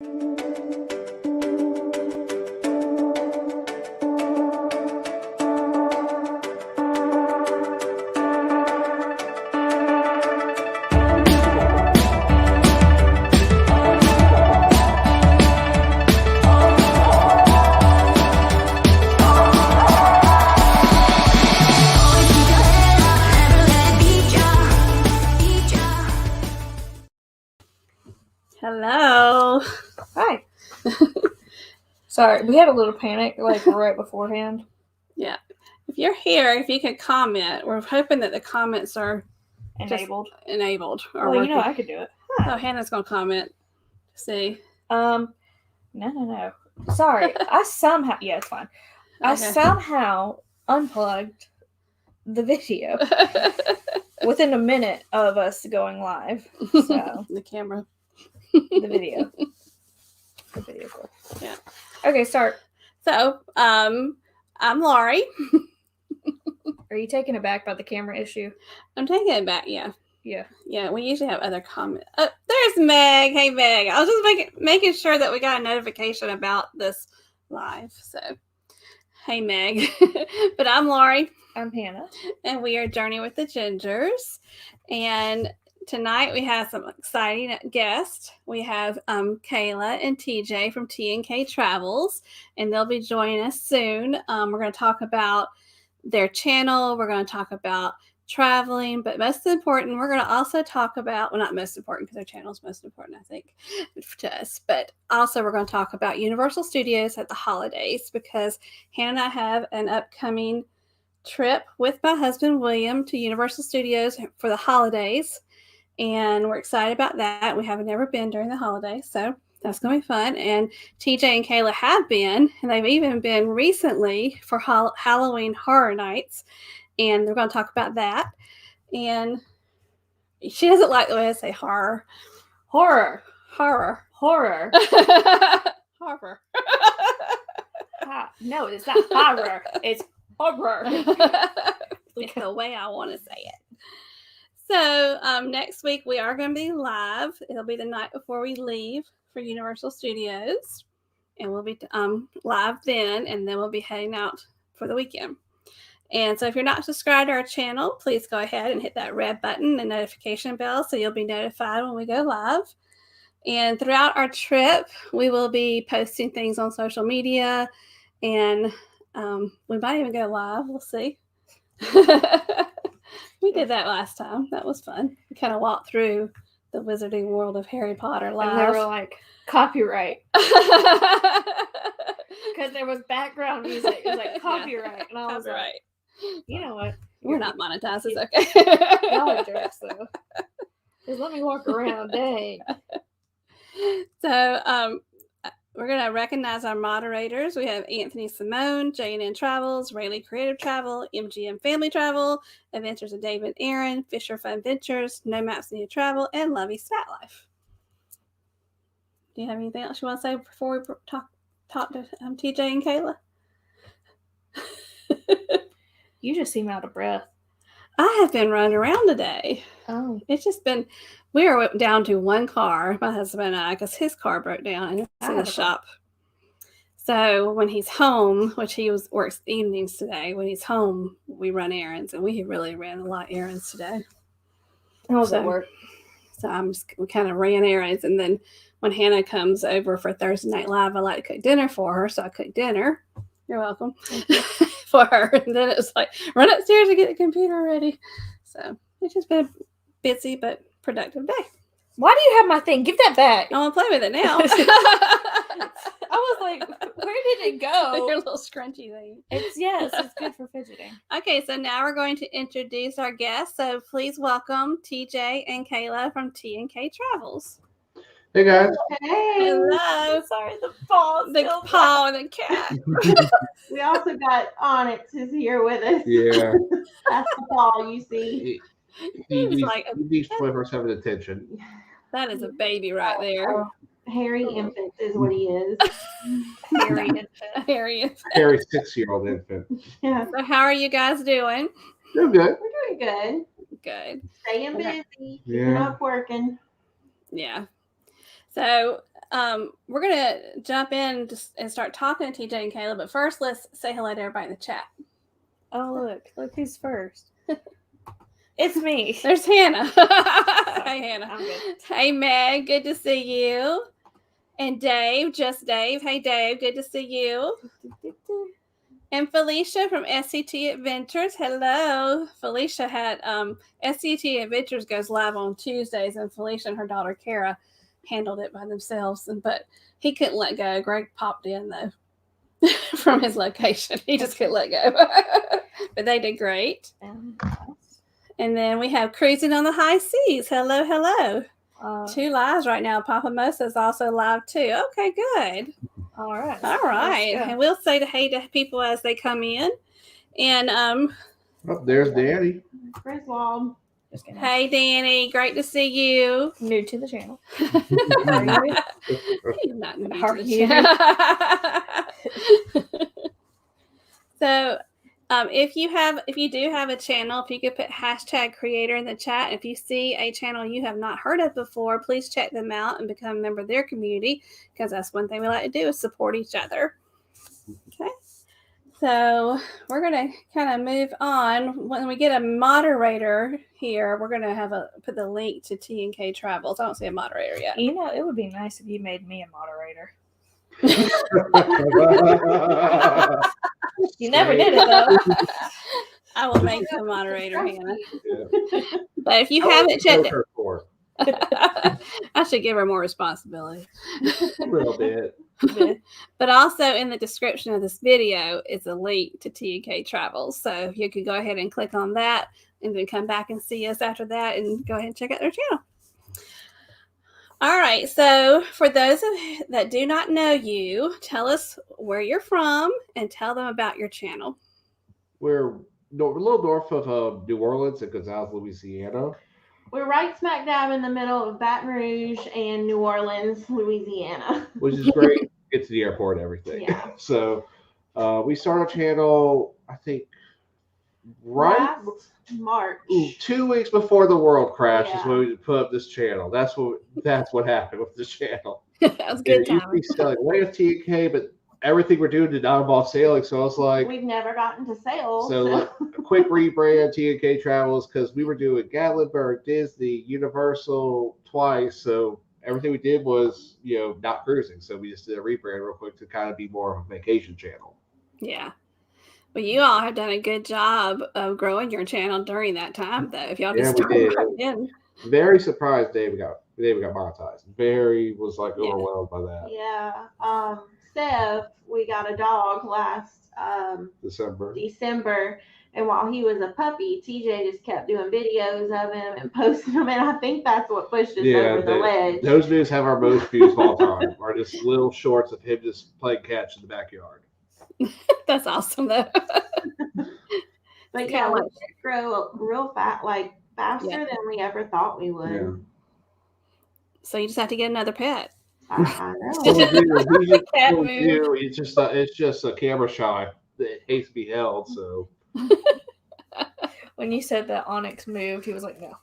Hello. Hi. Sorry, we had a little panic right beforehand. Yeah. If you're here, if you could comment, we're hoping that the comments are enabled. Or well, I could do it. Hi. Oh, Hannah's gonna comment. See. No. Sorry, I somehow. Yeah, it's fine. Okay. I somehow unplugged the video within a minute of us going live. So the camera. The video. The video clip. Yeah. Okay, start. So, I'm Laurie. Are you taken aback by the camera issue? I'm taking it back, yeah. Yeah. We usually have other comments. There's Meg. Hey, Meg. I was just making sure that we got a notification about this live. So, hey, Meg. But I'm Laurie. I'm Hannah. And we are Journey with the Gingers. And tonight we have some exciting guests. We have Kayla and TJ from T&K Travels, and they'll be joining us soon. We're going to talk about their channel. We're going to talk about traveling, but most important, we're going to also talk about, well, not most important because their channel is most important, I think, to us, but also we're going to talk about Universal Studios at the holidays, because Hannah and I have an upcoming trip with my husband William to Universal Studios for the holidays, and we're excited about that. We haven't ever been during the holidays, so that's going to be fun. And TJ and Kayla have been, and they've even been recently for Halloween Horror Nights, and we're going to talk about that. And she doesn't like the way I say horror. Horror. Horror. Horror. Horror. No, it's not horror. It's horror. It's the way I want to say it. So next week we are going to be live. It'll be the night before we leave for Universal Studios, and we'll be live then, and then we'll be heading out for the weekend. And so if you're not subscribed to our channel, please go ahead and hit that red button and notification bell so you'll be notified when we go live. And throughout our trip, we will be posting things on social media, and we might even go live. We'll see. We did that last time. That was fun. We kind of walked through the Wizarding World of Harry Potter live. And they were like, copyright. Because there was background music. It was like, copyright. Yeah, and I was like, you know what? We're not monetized. It's okay. Y'all are jerks, though. Just let me walk around. Dang. So, we're going to recognize our moderators. We have Anthony Simone, J&N Travels, Rayleigh Creative Travel, MGM Family Travel, Adventures of David Aaron, Fisher Fun Ventures, No Maps Need Travel, and Lovey Stat Life. Do you have anything else you want to say before we talk to TJ and Kayla? You just seem out of breath. I have been running around today. Oh. It's just been, we are down to one car, my husband and I, because his car broke down and it's in the shop. So when he's home, which he works evenings today, when he's home, we run errands, and we really ran a lot of errands today. How does that work? So we kind of ran errands, and then when Hannah comes over for Thursday Night Live, I like to cook dinner for her, so I cook dinner. You're welcome. For her. And then it was like, run upstairs and get the computer ready. So it's just been a busy but productive day. Why do you have my thing? Give that back. I want to play with it now. I was like, where did it go? Your little scrunchy thing. It's good for fidgeting. Okay, so now we're going to introduce our guests. So please welcome TJ and Kayla from T&K Travels. Hey guys. Hey. Hello. Sorry, the paw and the cat. We also got Onyx is here with us. Yeah. That's the paw you see. He needs 24/7 attention. That is a baby right there. Hairy infant is what he is. Hairy infant. Hairy 6-year-old infant. Yeah. So how are you guys doing? Doing good. We're doing good. Good. Staying busy. Yeah. Keeping up working. Yeah. So we're gonna jump in and start talking to TJ and Kayla. But first, let's say hello to everybody in the chat. Oh, look who's first. It's me. There's Hannah. Hey, Hannah. I'm good. Hey, Meg. Good to see you. And Dave, just Dave. Hey, Dave. Good to see you. And Felicia from SCT Adventures. Hello. Felicia had SCT Adventures goes live on Tuesdays, and Felicia and her daughter Kara handled it by themselves. But he couldn't let go. Greg popped in though from his location. He just couldn't let go. But they did great. And then we have Cruising on the High Seas. Hello, hello. 2 lives right now. Papa Mosa is also live too. Okay, good. All right. All right. And we'll say hey to people as they come in. And oh, there's Danny. Griswold. Hey, Danny. Great to see you. New to the channel. He's not new Are to the you? channel. So if you do have a channel, if you could put #creator in the chat. If you see a channel you have not heard of before, please check them out and become a member of their community, because that's one thing we like to do is support each other. Okay. So we're going to kind of move on. When we get a moderator here, we're going to put the link to T&K Travels. I don't see a moderator yet. You know, it would be nice if you made me a moderator. You never did it though. I will make you a moderator, Hannah. Yeah. But if you haven't checked it, for I should give her more responsibility. a little bit. But also in the description of this video is a link to T&K Travels. So you could go ahead and click on that and then come back and see us after that and go ahead and check out their channel. All right. So for those that do not know you, tell us where you're from and tell them about your channel. We're a little north of New Orleans in Gonzales, Louisiana. We're right smack dab in the middle of Baton Rouge and New Orleans, Louisiana. Which is great. Get to the airport and everything. Yeah. So we started a channel, I think, right March. 2 weeks before the world crashed is Yeah. when we put up this channel. That's what happened with the channel. That was good It used to be selling way of T&K, but everything we're doing did not involve sailing. So I was like, we've never gotten to sail. so like, a quick rebrand T&K Travels, because we were doing Gatlinburg, Disney, Universal twice. So everything we did was, not cruising. So we just did a rebrand real quick to kind of be more of a vacation channel. Yeah. Well, you all have done a good job of growing your channel during that time, though. If y'all just started right in. Very surprised Dave got monetized. Very was like overwhelmed by that. Yeah. Steph, we got a dog last December. And while he was a puppy, TJ just kept doing videos of him and posting them. And I think that's what pushed us over the ledge. Those videos have our most views of all time. Are just little shorts of him just playing catch in the backyard. That's awesome, though. But yeah, we grow real faster than we ever thought we would. Yeah. So you just have to get another pet. I know. It's just a camera shy that hates to be held. So when you said that Onyx moved, he was like, no.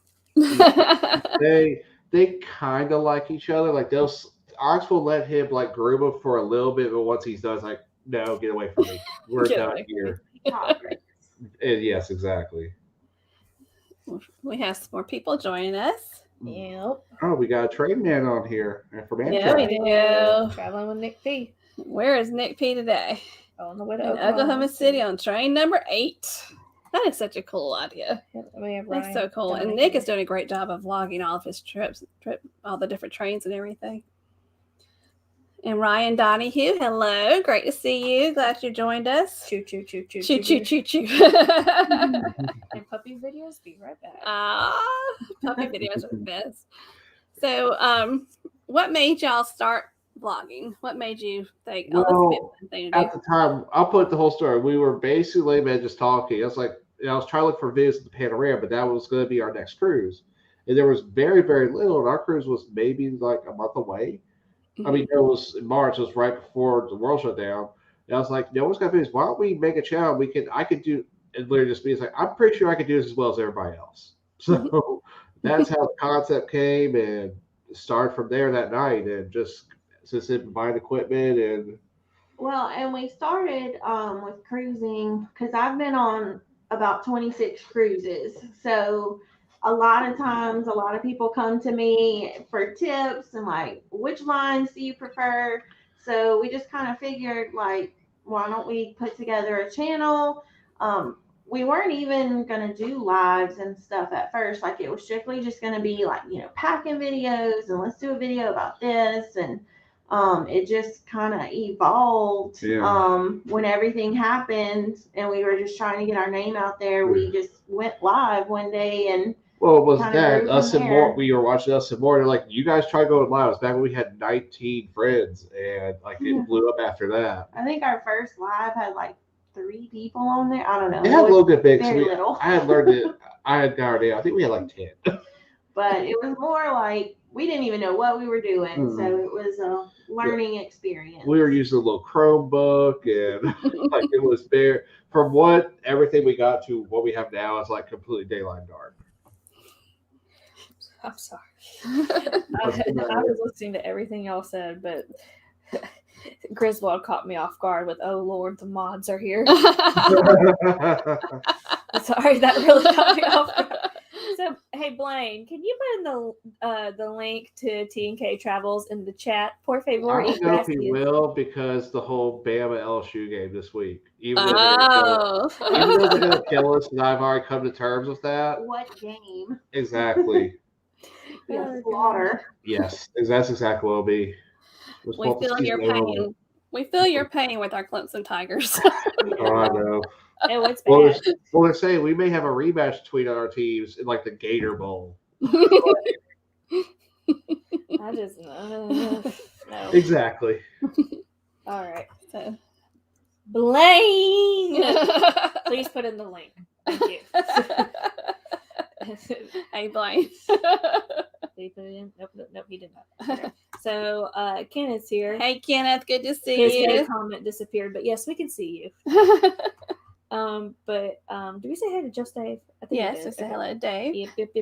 They kind of like each other. Like Onyx will let him like groom him for a little bit, but once he's done, it's like, no, get away from me. We're done here. And yes, exactly. We have some more people joining us. Yep. Oh, we got a train man on here from Amtrak. Yeah, we do. Traveling with Nick P. Where is Nick P today? On the way to Oklahoma City on train number 8. That is such a cool idea. That's so cool. And Nick is doing a great job of vlogging all of his trips, all the different trains and everything. And Ryan Donahue, hello. Great to see you. Glad you joined us. Choo, choo, choo, choo. Choo, choo, choo, choo. And puppy videos, be right back. Puppy videos are the best. So, what made y'all start vlogging? What made you think, this would be a fun thing to do? At the time, I'll put the whole story. We were basically just talking. I was like, I was trying to look for videos of the panorama, but that was going to be our next cruise. And there was very, very little. And our cruise was maybe like a month away. I mean, it was in March. It was right before the world shut down. And I was like, no one's got videos. Why don't we make a channel? I could do, and literally just be, it's like, I'm pretty sure I could do this as well as everybody else. So that's how the concept came and started from there that night. And just since they've been buying equipment and. Well, and we started with cruising because I've been on about 26 cruises. So a lot of times, a lot of people come to me for tips and like, which lines do you prefer? So we just kind of figured like, why don't we put together a channel? We weren't even going to do lives and stuff at first. Like it was strictly just going to be like, packing videos and let's do a video about this. And it just kind of evolved when everything happened and we were just trying to get our name out there. We just went live one day and well, it was that Us and More? We were watching Us and More. They're like, you guys try going live. It was back when we had 19 friends, and like it blew up after that. I think our first live had like 3 people on there. I don't know. It had a little bit big. Very little. I had learned it. I had got it. I think we had like 10. But it was more like we didn't even know what we were doing, so it was a learning experience. We were using a little Chromebook, and like it was there. From what everything we got to what we have now is like completely daylight dark. I'm sorry. I was listening to everything y'all said, but Griswold caught me off guard with, "Oh Lord, the mods are here." Sorry, that really caught me off guard. So, hey Blaine, can you put in the link to T&K Travels in the chat, por favor? I don't know if he will because the whole Bama LSU game this week. Even though they're going to kill us, and I've already come to terms with that. What game? Exactly. Slaughter. Yes, that's exactly what it'll be. We feel your pain. We feel your pain with our Clemson Tigers. Oh, I know. Oh, it's bad. Well, they're saying we may have a rematch between our teams in like the Gator Bowl. I just no. Exactly. All right. So, Blaine, please put in the link. Thank you. Hey, Blaine. Did he put it in? Nope, he did not. Okay. So Kenneth's here. Hey, Kenneth, good to see you. His comment disappeared, but yes, we can see you. But do we say hi to Just Dave? I think yes, we say hello, Dave. Yep.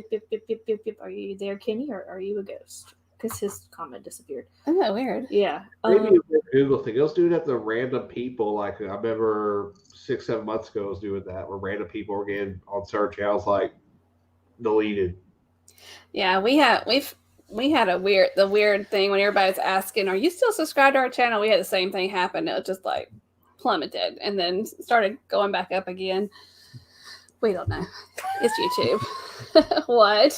Are you there, Kenny, or are you a ghost? Because his comment disappeared. Oh, that weird. Yeah. Maybe a Google thing. It was doing that to random people. Like I remember 6-7 months ago, I was doing that where random people were getting on search. I was like deleted. Yeah, we had the weird thing when everybody's asking, "Are you still subscribed to our channel?" We had the same thing happen. It was just like plummeted and then started going back up again. We don't know. It's YouTube. What?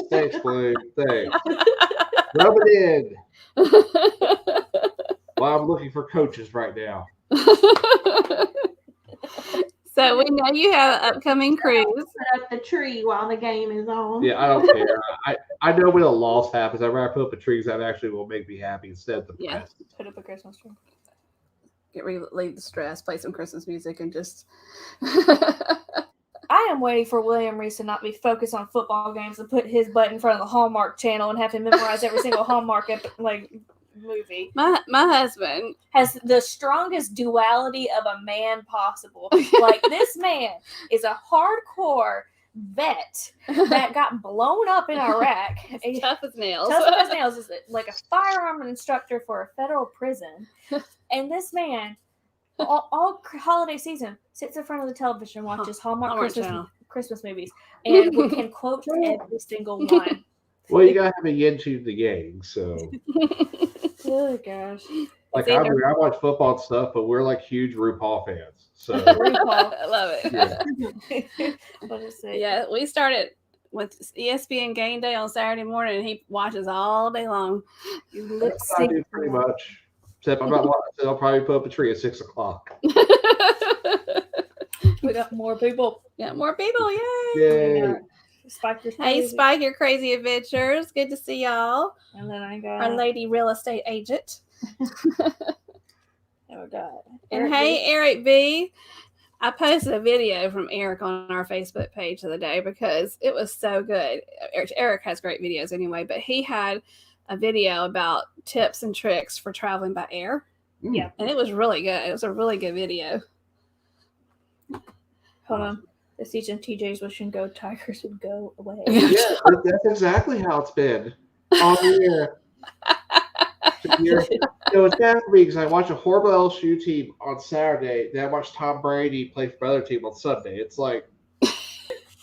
Thanks, Blaine. Thanks. Rub it in. Well, I'm looking for coaches right now. So we know you have an upcoming cruise. Put up the tree while the game is on. Yeah, I don't care. I know when a loss happens, I'd rather put up a tree that actually will make me happy instead of the press. Put up a Christmas tree. Relieve the stress, play some Christmas music, and just. I am waiting for William Reese to not be focused on football games and put his butt in front of the Hallmark Channel and have him memorize every single Hallmark movie. My husband has the strongest duality of a man possible. Like, this man is a hardcore vet that got blown up in Iraq. Tough as nails. Tough as nails is like a firearm instructor for a federal prison. And this man, all holiday season, sits in front of the television and watches Hallmark Christmas movies and can quote every single one. Well, you gotta have a yin to the yang, so. Oh gosh. Like I watch football and stuff, but we're like huge RuPaul fans. So RuPaul, I love it. Yeah. Yeah, we started with ESPN Game Day on Saturday morning, and he watches all day long. You lip sync I do pretty much. Except I'm not watching. I'll probably put up a tree at 6 o'clock. We got more people. Yeah, more people. Yay! Yay! Hey, Spike, your crazy adventures. Good to see y'all. And then I got our lady real estate agent. Oh God. And hey, Eric B. I posted a video from Eric on our Facebook page the other day because it was so good. Eric has great videos anyway, but he had a video about tips and tricks for traveling by air. Yeah. And it was really good. It was a really good video. Hold on. This season, TJ's wishing Go Tigers would go away. Yeah, that's exactly how it's been all year. It's bad for me because I watch a horrible LSU team on Saturday, then I watch Tom Brady play for another team on Sunday. It's like,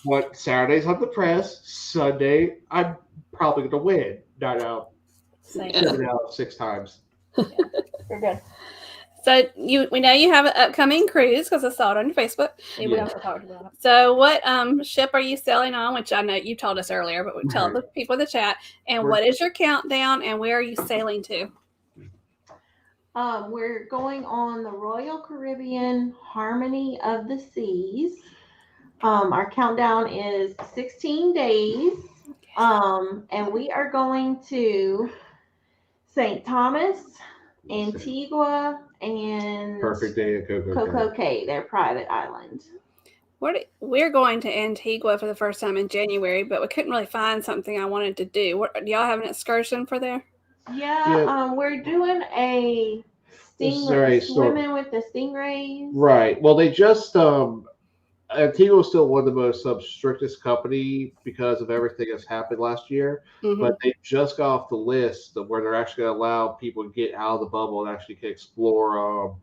what? Saturday's I'm depressed. Sunday, I'm probably going to win 7 out of 6 times. Yeah, you're good. So we know you have an upcoming cruise because I saw it on your Facebook. Yeah, we also talked about it. So what ship are you sailing on? Which I know you told us earlier, but we tell the people in the chat. And what is your countdown? And where are you sailing to? We're going on the Royal Caribbean Harmony of the Seas. Our countdown is 16 days. And we are going to St. Thomas, Antigua, and Perfect Day at Coco Cay, their private island. We're going to Antigua for the first time in January, but we couldn't really find something I wanted to do. Do y'all have an excursion for there? Yeah. We're doing a swimming with the stingrays. Right. Well, they just Antigua is still one of the most strictest company because of everything that's happened last year. Mm-hmm. But they just got off the list of where they're actually going to allow people to get out of the bubble and actually can explore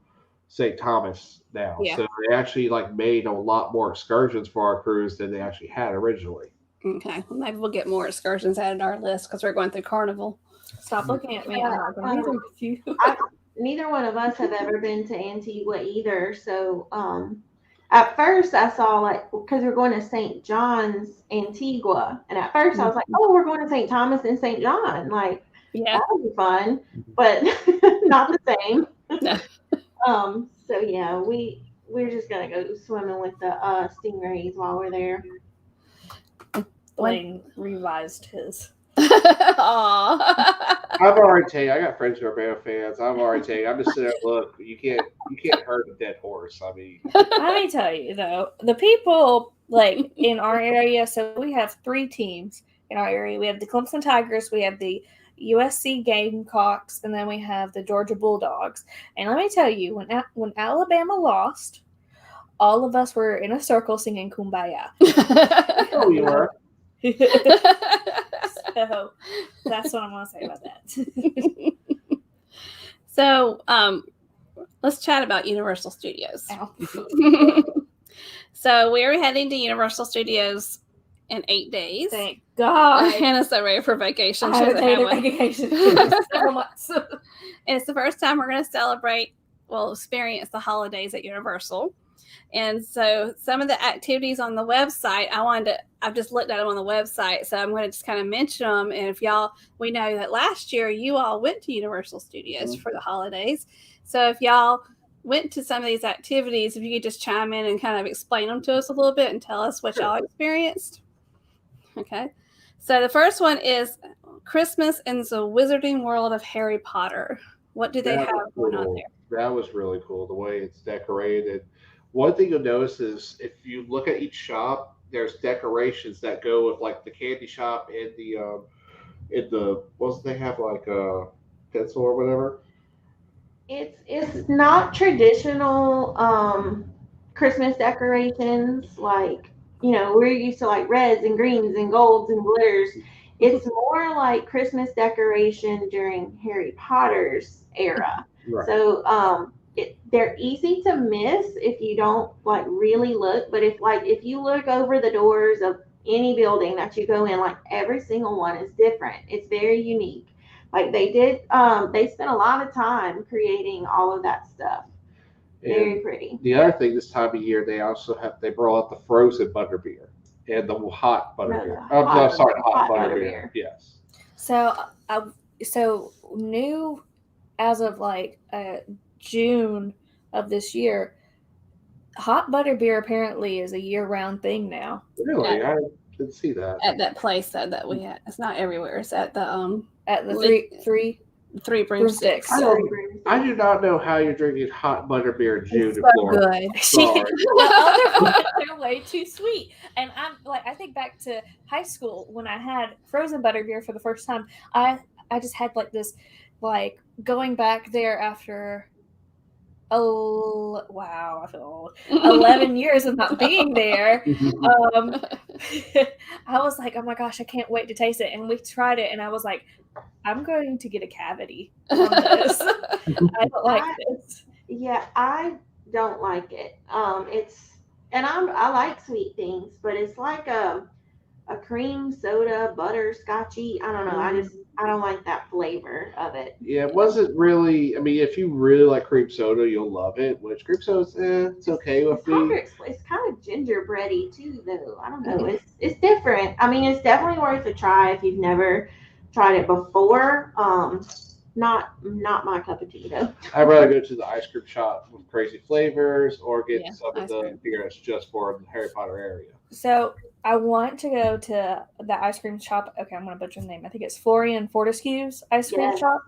St. Thomas now. Yeah. So they actually made a lot more excursions for our cruise than they actually had originally. Okay. Well, maybe we'll get more excursions added to our list because we're going through Carnival. Stop looking at me. I'm not going to with you. Neither one of us have ever been to Antigua either. So at first I saw because we're going to St. John's, Antigua. And at first I was like, oh, we're going to St. Thomas and St. John. That would be fun, but not the same. No. So yeah, we're just going to go swimming with the stingrays while we're there. Blaine revised his. I've already taken. I got friends who are Bama fans. I've already taken. I'm just sitting there. Look, you can't hurt a dead horse. I mean, let me tell you though, the people in our area. So we have 3 teams in our area. We have the Clemson Tigers. We have the USC Gamecocks, and then we have the Georgia Bulldogs. And let me tell you, when Alabama lost, all of us were in a circle singing "Kumbaya." Oh, you were. So that's what I'm going to say about that. So let's chat about Universal Studios. So we're heading to Universal Studios in 8 days. Thank God. Hannah's so ready for vacation. I haven't taken a vacation in several months. And it's the first time we're going to experience the holidays at Universal. And so some of the activities on the website, I've just looked at them on the website, so I'm going to just kind of mention them. And we know that last year you all went to Universal Studios for the holidays. So if y'all went to some of these activities, if you could just chime in and kind of explain them to us a little bit and tell us what y'all experienced. Okay. So the first one is Christmas in the Wizarding World of Harry Potter. What do they have going on there? That was really cool, the way it's decorated. One thing you'll notice is if you look at each shop, there's decorations that go with the candy shop and they have a pencil or whatever. It's not traditional Christmas decorations we're used to reds and greens and golds and glitters. It's more like Christmas decoration during Harry Potter's era. Right. So they're easy to miss if you don't really look. But if you look over the doors of any building that you go in, every single one is different. It's very unique. They spent a lot of time creating all of that stuff. And very pretty. The other thing this time of year, they brought out the frozen butterbeer and the hot butterbeer. Hot butterbeer. Yes. So new as of June of this year, hot butterbeer apparently is a year-round thing now. Really? I didn't see that. At that place that we had. It's not everywhere. It's at the Three Broomsticks. I do not know how you're drinking hot butterbeer in June. It's so good. The other ones are way too sweet. And I think back to high school when I had frozen butterbeer for the first time. I just had this going back there after Oh, wow, I feel old. 11 years of not being there. I was like, oh my gosh, I can't wait to taste it. And we tried it, and I was like, I'm going to get a cavity from this. I don't like this. Yeah, I don't like it. I like sweet things, but it's like a cream soda butterscotchy. I don't know. I don't like that flavor of it. Yeah, it wasn't really. I mean, if you really like cream soda, you'll love it. Which cream soda's, it's okay with me. It's kind of gingerbready too, though. I don't know. It's different. I mean, it's definitely worth a try if you've never tried it before. Not my cup of tea though. I'd rather go to the ice cream shop with crazy flavors or get some of ice the cream. beer that's just for the Harry Potter area. So I want to go to the ice cream shop. Okay, I'm going to butcher the name. I think it's Florian Fortescue's ice cream shop.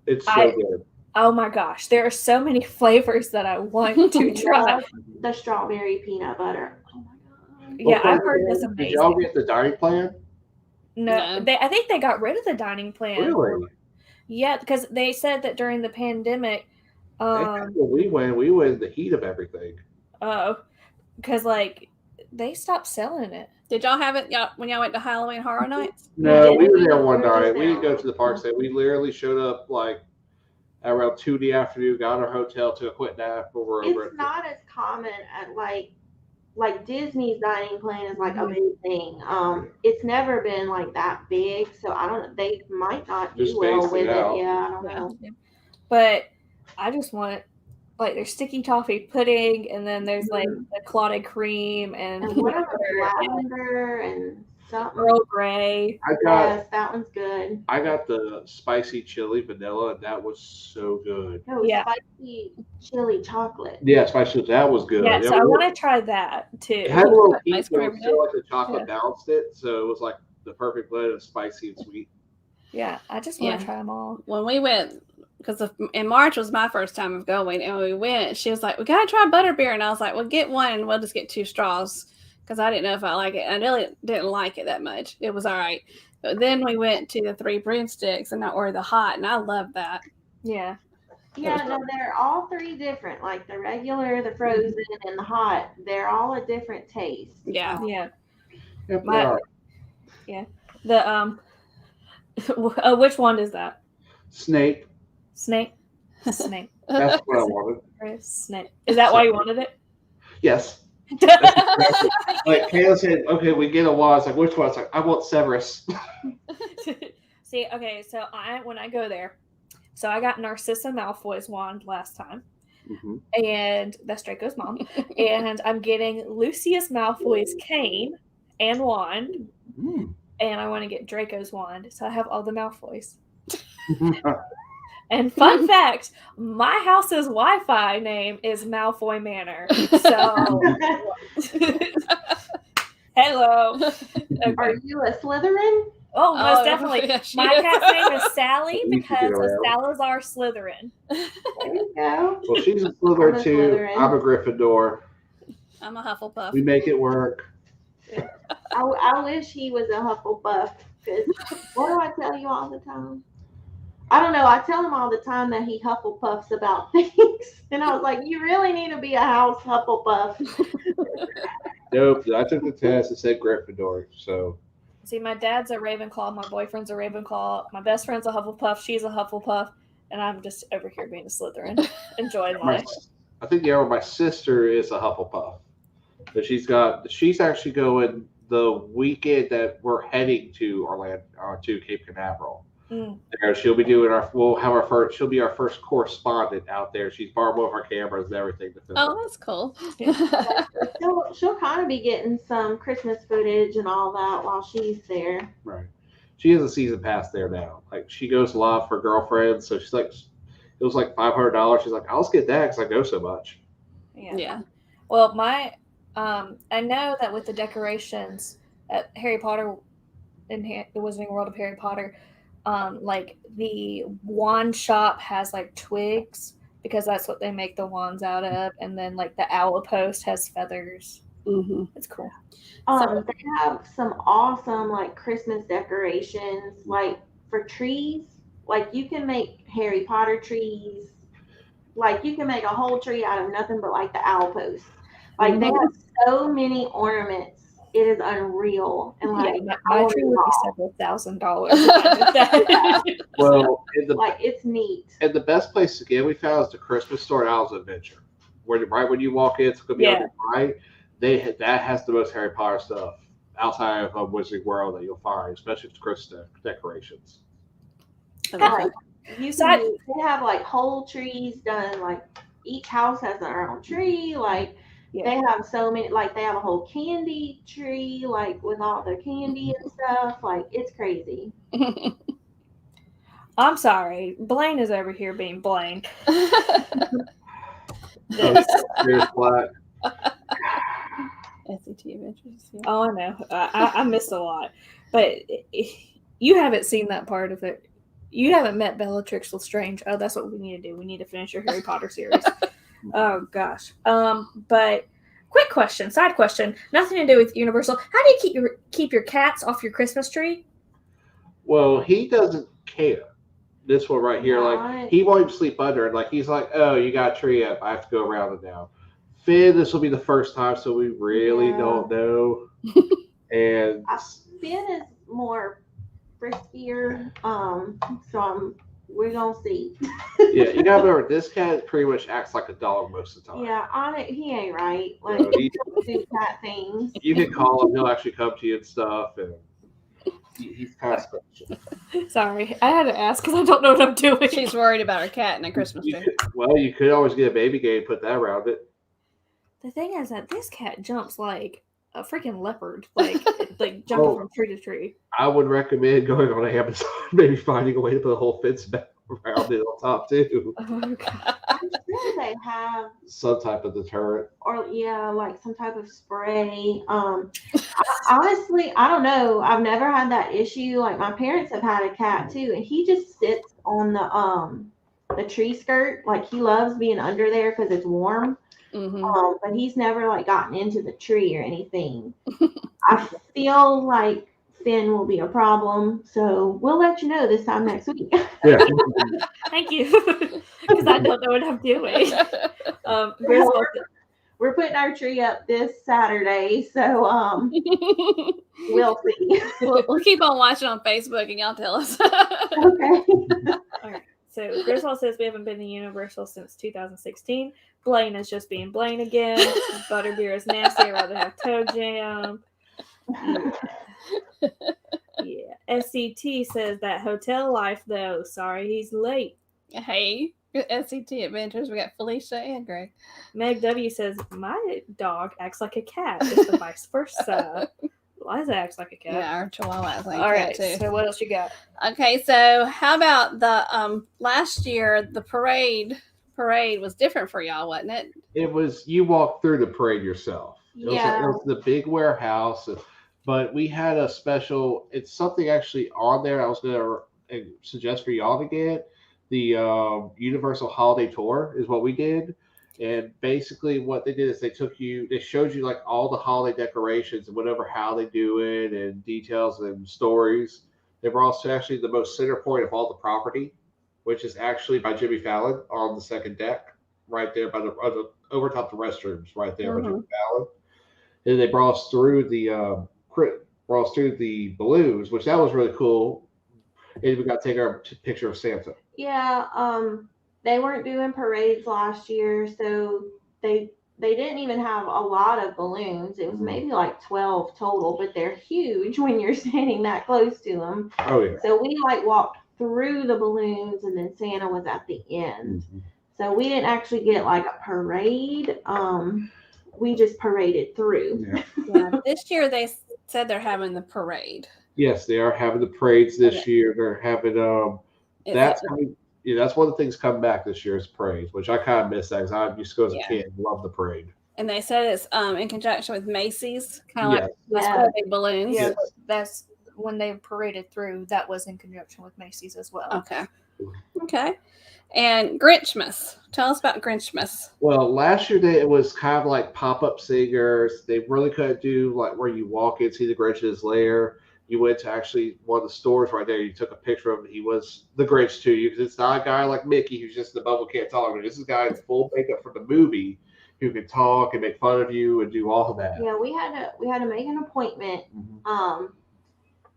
It's so good. Oh my gosh, there are so many flavors that I want to try. The strawberry peanut butter. Oh my god. Yeah, I've heard this amazing. Did y'all get the dining plan? No. I think they got rid of the dining plan. Really? Yeah, because they said that during the pandemic. When we went in the heat of everything. Oh, because like they stopped selling it. Did y'all have it when y'all went to Halloween Horror Nights? No, we were there one night. We didn't go to the parks. We literally showed up like around 2 in the afternoon, got our hotel to a quick nap. It's not as common at like Disney's dining plan is like a big thing. It's never been like that big, so I don't. They might not do well with it. Yeah, I don't know. But I just want like there's sticky toffee pudding, and then there's like the clotted cream and whatever lavender and something. Earl Grey. Yes, that one's good. I got the spicy chili vanilla, and that was so good. No, spicy chili chocolate. Yeah, spicy. That was good. Yeah, so I want to try that too. It had a little heat, ice but cream. still like the chocolate balanced it, so it was like the perfect blend of spicy and sweet. Yeah, I just want to try them all. When we went, because in March was my first time of going, and when we went, she was like, "We gotta try butterbeer," and I was like, "Well, get one, and we'll just get 2 straws." Because I didn't know if I like it. I really didn't like it that much. It was all right. But then we went to the 3 broomsticks or the hot, and I loved that. Yeah. Yeah, no, they're all 3 different. Like the regular, the frozen, and the hot. They're all a different taste. Yeah. Yeah. Yep, The which one is that? Snake. Snake. That's what I wanted. Snake. Is that why you wanted it? Yes. Like Kayla said, okay, we get a wand. It's like, which one? It's like, I want Severus. See, okay, so when I go there, so I got Narcissa Malfoy's wand last time, and that's Draco's mom, and I'm getting Lucius Malfoy's cane and wand, and I want to get Draco's wand, so I have all the Malfoys. And fun fact, my house's Wi-Fi name is Malfoy Manor. So, hello. Okay. Are you a Slytherin? Oh, most definitely. Yeah, my cat's name is Sally because of Salazar Slytherin. There you go. Well, she's a Slytherin too. I'm a Gryffindor. I'm a Hufflepuff. We make it work. I wish he was a Hufflepuff. Because what do I tell you all the time? I don't know. I tell him all the time that he Hufflepuffs about things. And I was like, you really need to be a house Hufflepuff. Nope. I took the test and said Gryffindor. So. See, my dad's a Ravenclaw. My boyfriend's a Ravenclaw. My best friend's a Hufflepuff. She's a Hufflepuff. And I'm just over here being a Slytherin, enjoying life. I think my sister is a Hufflepuff. But she's actually going the weekend that we're heading to Orlando, to Cape Canaveral. There, she'll be doing she'll be our first correspondent out there. She's borrowed both our cameras and everything to film. Oh, that's cool. She'll kind of be getting some Christmas footage and all that while she's there. Right. She has a season pass there now. Like, she goes a lot for girlfriends, so she's like, it was like $500. She's like, I'll just get that because I go so much. Yeah. Well, I know that with the decorations at Harry Potter in the Wizarding World of Harry Potter, like the wand shop has like twigs because that's what they make the wands out of, and then like the owl post has feathers. It's cool. They have some awesome like Christmas decorations, like for trees. Like you can make Harry Potter trees, like you can make a whole tree out of nothing but like the owl posts. Like they have so many ornaments. It is unreal. And like my tree would be several $1,000s if I did that. Well, like it's neat. And the best place to get we found is the Christmas store at Owl's Adventure. Where right when you walk in, it's gonna be on the right. That has the most Harry Potter stuff outside of Wizarding World that you'll find, especially with Christmas decorations. Like, they have like whole trees done. Like each house has their own tree. Like they have so many. Like they have a whole candy tree, like with all their candy and stuff. Like it's crazy. I'm sorry, Blaine is over here being Blaine. Here's black. SAT Adventures. Yeah. Oh, I know. I missed a lot, but you haven't seen that part of it. You haven't met Bellatrix Lestrange. Oh, that's what we need to do. We need to finish your Harry Potter series. Oh gosh. But quick question, side question, nothing to do with Universal. How do you keep your cats off your Christmas tree? Well, he doesn't care. This one right here, like he won't even sleep under it. Like he's like, oh, you got a tree up. I have to go around it now. Finn, this will be the first time, so we really don't know. And Finn is more friskier, so we're gonna see. Yeah, you gotta remember this cat pretty much acts like a dog most of the time. Yeah, on it, he ain't right. Like he do cat things. You can call him; he'll actually come to you and stuff, and he's kind of special. Sorry, I had to ask because I don't know what I'm doing. She's worried about her cat and a Christmas tree. You could always get a baby gate and put that around it. The thing is that this cat jumps like a freaking leopard, like jumping from tree to tree. I would recommend going on Amazon, maybe finding a way to put a whole fence back around it on top too. Oh, God. I'm sure they have some type of deterrent, or like some type of spray. Honestly, I don't know. I've never had that issue. Like my parents have had a cat too, and he just sits on the tree skirt. Like he loves being under there because it's warm. Mm-hmm. But he's never like gotten into the tree or anything. I feel like Finn will be a problem, so we'll let you know this time next week. Yeah. Thank you, because I don't know what I'm doing. We're putting our tree up this Saturday, so we'll see. We'll keep on watching on Facebook, and y'all tell us. Okay. All right. So Griswold says we haven't been to Universal since 2016. Blaine is just being Blaine again. Butterbeer is nasty. I'd rather have toe jam. Yeah. SCT says that hotel life though. Sorry, he's late. Hey, SCT Adventures. We got Felicia and Greg. Meg W says my dog acts like a cat. It's the vice versa. Liza acts like a cat. Yeah, our Chihuahua acts like a cat. All right. Too. So what else you got? Okay, so how about the last year the parade was different for y'all, wasn't it? It was. You walked through the parade yourself. It was the big warehouse, but we had a special. It's something actually on there. I was going to suggest for y'all to get the Universal Holiday Tour is what we did. And basically what they did is they showed you like all the holiday decorations and whatever, how they do it and details and stories. They were also actually the most center point of all the property, which is actually by Jimmy Fallon on the second deck, right there by the over top the restrooms, right there by Jimmy Fallon. And they brought us through the balloons, which that was really cool. And we got to take our picture of Santa. Yeah, they weren't doing parades last year, so they didn't even have a lot of balloons. It was maybe like 12 total, but they're huge when you're standing that close to them. Oh yeah. So we like walked through the balloons, and then Santa was at the end. Mm-hmm. So we didn't actually get like a parade. We just paraded through. Yeah. This year they said they're having the parade. Yes, they are having the parades this year. They're having that's one of the things coming back this year is parades, which I kind of miss that because I used to go as a kid and love the parade. And they said it's in conjunction with Macy's, kind of like big balloons. Yeah, that's when they paraded through. That was in conjunction with Macy's as well. Okay. And Grinchmas. Tell us about Grinchmas. Well, last year it was kind of like pop-up singers. They really couldn't do like where you walk in, see the Grinch's lair. you went to actually one of the stores right there. You took a picture of him. He was the Grinch to you because it's not a guy like Mickey who's just in the bubble can't talk. This is a guy in full makeup from the movie who can talk and make fun of you and do all of that. Yeah, we had to make an appointment.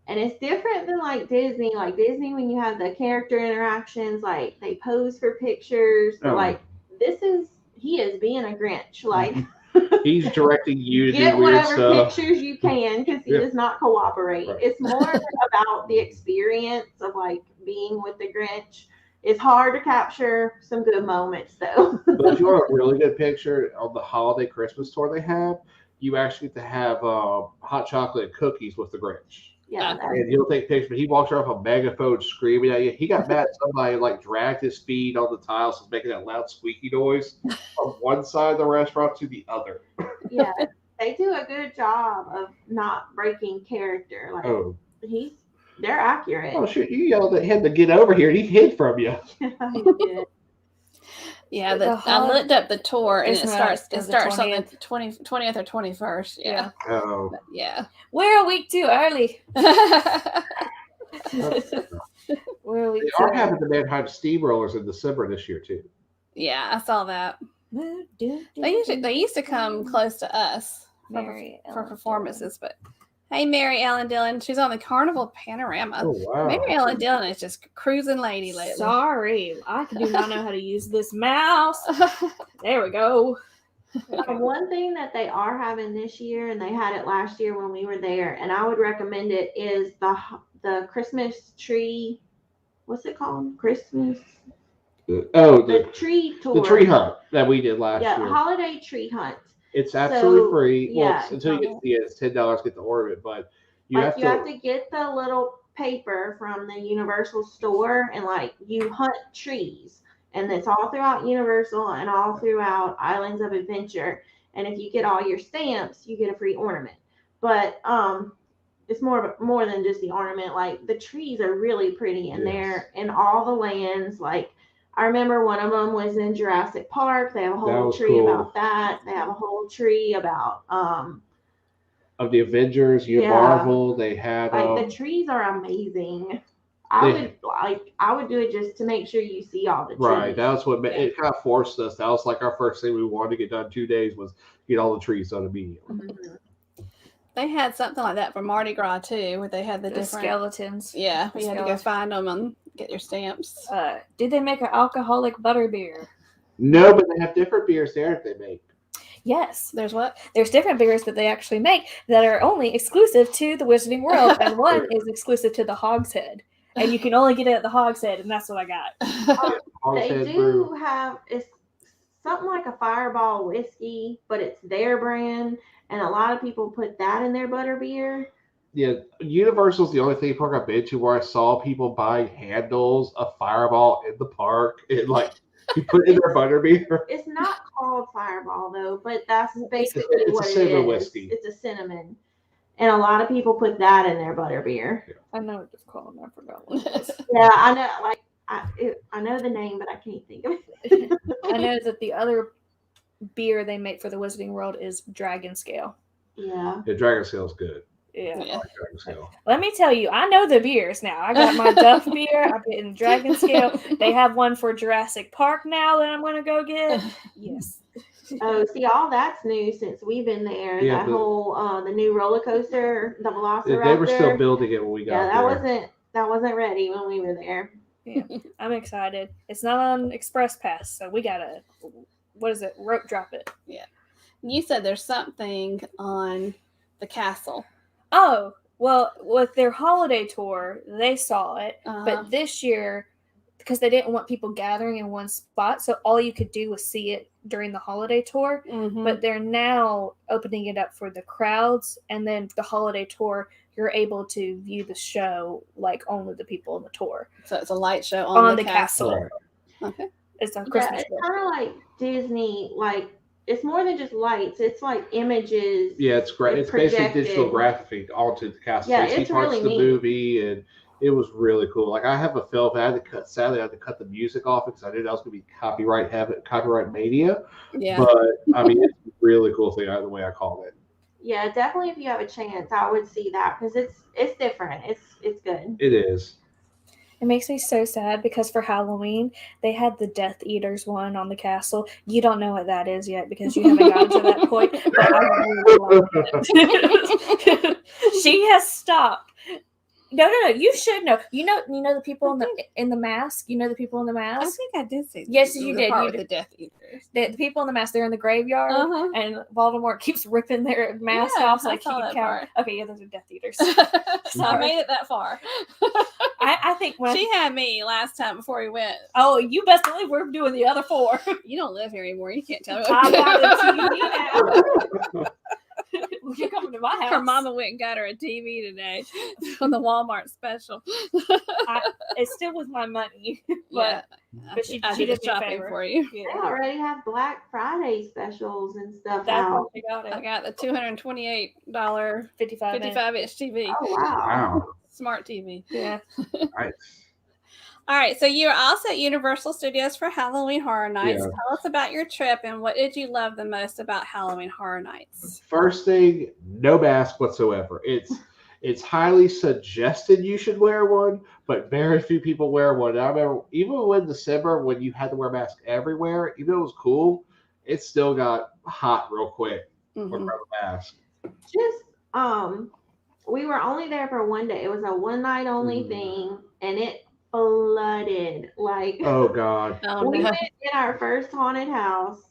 And it's different than like Disney. Like Disney, when you have the character interactions, like they pose for pictures. Like he is being a Grinch. Like he's directing you to get do weird whatever stuff. pictures you can because he does not cooperate. Right. It's more about the experience of like being with the Grinch. It's hard to capture some good moments though. But if you want a really good picture on the holiday Christmas tour they have, you actually get to have hot chocolate and cookies with the Grinch. Yeah, and he'll take pictures, but he walks around with a megaphone screaming at you. He got mad at somebody like dragged his feet on the tiles, so making that loud squeaky noise from one side of the restaurant to the other. Yeah, they do a good job of not breaking character. Like they're accurate. Oh shoot! You yelled at him to get over here, and he hid from you. Yeah, he did. Yeah, I looked up the tour, and it starts on the 20th or 21st. Yeah. Oh. But yeah. We're a week too early. We're a week too early. Having the Manheim Steamrollers in December this year too. Yeah, I saw that. They used to come close to us for performances, but hey, Mary Ellen Dillon, she's on the Carnival Panorama. Oh, wow. Mary Ellen Dillon is just cruising lady lately. Sorry, I do not know how to use this mouse. There we go. One thing that they are having this year, and they had it last year when we were there, and I would recommend it, is the Christmas tree. What's it called? Christmas. The tree tour. The tree hunt that we did last year. Yeah, holiday tree hunt. It's absolutely free. Well, until you get to the end, it's $10 to get the ornament, but you have to get the little paper from the Universal store, and like you hunt trees, and it's all throughout Universal and all throughout Islands of Adventure. And if you get all your stamps, you get a free ornament. But it's more than just the ornament. Like the trees are really pretty, and they're in all the lands. Like I remember one of them was in Jurassic Park. They have a whole tree about that. They have a whole tree about of the Avengers, Marvel. They had the trees are amazing. I would do it just to make sure you see all the trees. Right. That's what it kind of forced us. That was like our first thing we wanted to get done 2 days was get all the trees done immediately. Mm-hmm. They had something like that for Mardi Gras too, where they had the different skeletons. Yeah, you had to go find them and get your stamps. Did they make an alcoholic butterbeer? No, but they have different beers there that they make. Yes. There's what? There's different beers that they actually make that are only exclusive to the Wizarding World, and one is exclusive to the Hogshead. And you can only get it at the Hogshead, and that's what I got. They do have it's something like a Fireball whiskey, but it's their brand, and a lot of people put that in their butterbeer. Yeah, Universal's the only theme park I've been to where I saw people buying handles of Fireball in the park. It like you put in their butterbeer. It's not called Fireball though, but that's basically what it is. It's a cinnamon whiskey. It's a cinnamon. And a lot of people put that in their butterbeer. Yeah. I know what it's called. I forgot what it is. Yeah, I know. Like I know the name, but I can't think of it. I know that the other beer they make for the Wizarding World is Dragon Scale. Yeah. Yeah, Dragon Scale is good. Yeah. I like Dragon Scale. Let me tell you, I know the beers now. I got my Duff beer. I'm getting Dragon Scale. They have one for Jurassic Park now that I'm going to go get. Yes. Oh, see, all that's new since we've been there. Yeah, that whole the new roller coaster, the Velociraptor. They were still building it when we got there. That wasn't ready when we were there. Yeah, I'm excited. It's not on Express Pass, so we gotta rope drop it. Yeah. You said there's something on the castle. Oh, well, with their holiday tour, they saw it, but this year, because they didn't want people gathering in one spot, so all you could do was see it during the holiday tour. Mm-hmm. But they're now opening it up for the crowds, and then the holiday tour, you're able to view the show like only the people on the tour. So it's a light show on the castle. Okay. It's a Christmas show. It's kind of like Disney, like it's more than just lights. It's like images. Yeah, it's great. It's basically digital graphic onto the castle. Yeah, it's parts really of the movie, and it was really cool. Like I have a film, sadly I had to cut the music off because I knew that was going to be copyright mania. Yeah. But I mean, it's a really cool thing. The way I called it. Yeah, definitely. If you have a chance, I would see that because it's different. It's good. It is. It makes me so sad because for Halloween, they had the Death Eaters one on the castle. You don't know what that is yet because you haven't gotten to that point, but I really love it. She has stopped. No. You should know. You know the people in the mask. You know the people in the I mask. think I did see. Yes, you the did. Part You with did. the Death Eaters. The people in the mask. They're in the graveyard, and Voldemort keeps ripping their mask off so I like he saw can that count. part. Okay, yeah, those are Death Eaters. I made it that far. I think when She had me last time before we went. Oh, you best believe we're doing the other 4. You don't live here anymore. You can't tell me. I got a TV now. You're coming to my house. Her mama went and got her a TV today on the Walmart special. It still was my money, Yeah, but she did did the me a shopping favor. for you. They already have Black Friday specials and stuff That's out. how she got I it. got the $228 55-inch. TV. Oh wow! Wow. Smart TV. Yeah. Nice. All right, so you're also at Universal Studios for Halloween Horror Nights. Yeah. Tell us about your trip and what did you love the most about Halloween Horror Nights? First thing, no mask whatsoever. It's highly suggested you should wear one, but very few people wear one. I remember even in December when you had to wear a mask everywhere, even though it was cool, it still got hot real quick without a mask. Just we were only there for one day. It was a one night only thing, and it flooded. Like, oh god, we went in our first haunted house,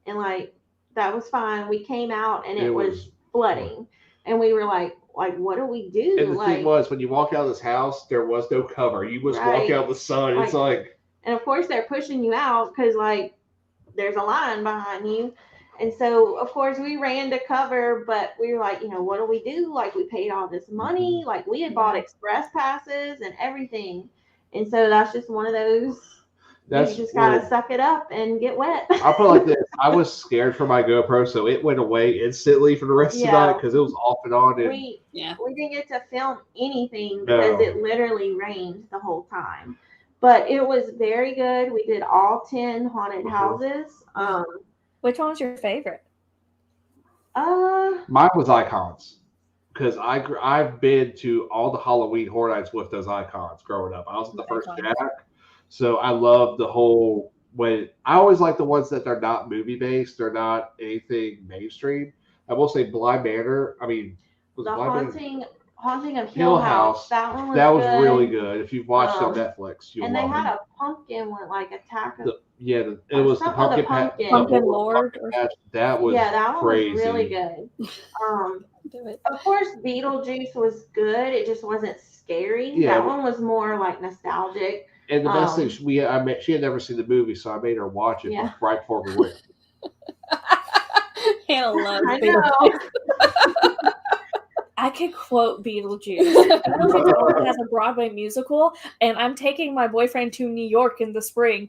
and like that was fine. We came out, and it was flooding, and we were like, what do we do? And the thing was, when you walk out of this house, there was no cover. You just walk out in the sun. It's like, and of course they're pushing you out because like there's a line behind you. And so, of course, we ran to cover, but we were like, what do we do? Like, we paid all this money. Like, we had bought express passes and everything. And so that's just one of those. You just got to suck it up and get wet. I'll put it like this. I was scared for my GoPro, so it went away instantly for the rest of the night because it was off and on. And we didn't get to film anything because it literally rained the whole time. But it was very good. We did all 10 haunted houses. Which one was your favorite? Mine was Icons because I've been to all the Halloween Horror Nights with those icons growing up. I was in the first Jack, so I love the whole way. I always like the ones that they're not movie based. They're not anything mainstream. I will say Blind Manor. I mean, was the Haunting of Hill House. That one was good. Really good. If you've watched it on Netflix, you'll love it. And they had a pumpkin with like attack of. It was the pumpkin Lord. That was that one crazy. Was really good. Of course, Beetlejuice was good. It just wasn't scary. Yeah, that one was more like nostalgic. And the best thing she had never seen the movie, so I made her watch it right before we went. Hannah loves Beetlejuice. I could quote Beetlejuice. Beetlejuice has a Broadway musical, and I'm taking my boyfriend to New York in the spring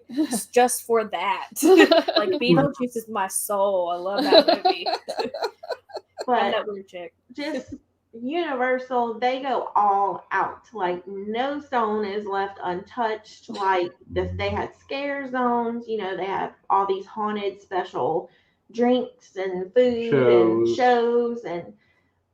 just for that. Like, Beetlejuice is my soul. I love that movie. But I'm that weird chick. Just Universal, they go all out. Like, no stone is left untouched. Like, they had scare zones. They have all these haunted special drinks and food and shows and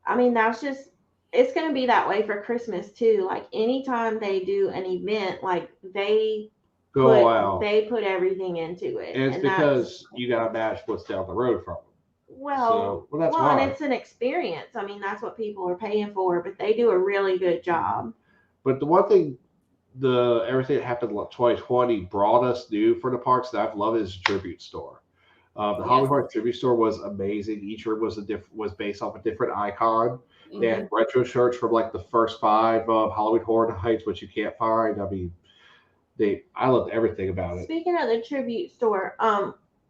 I mean, it's going to be that way for Christmas too. Like, anytime they do an event, like they put everything into it. And it's because you got to match what's down the road from them. Well, that's why. And it's an experience. I mean, that's what people are paying for, but they do a really good job. But the one thing, everything that happened in 2020 brought us new for the parks that I've loved is the tribute store. The Halloween Horror Tribute Store was amazing. Each room was based off a different icon. They had retro shirts from like the first 5 Halloween Horror Nights, which you can't find. I mean, I loved everything about it. Speaking of the tribute store,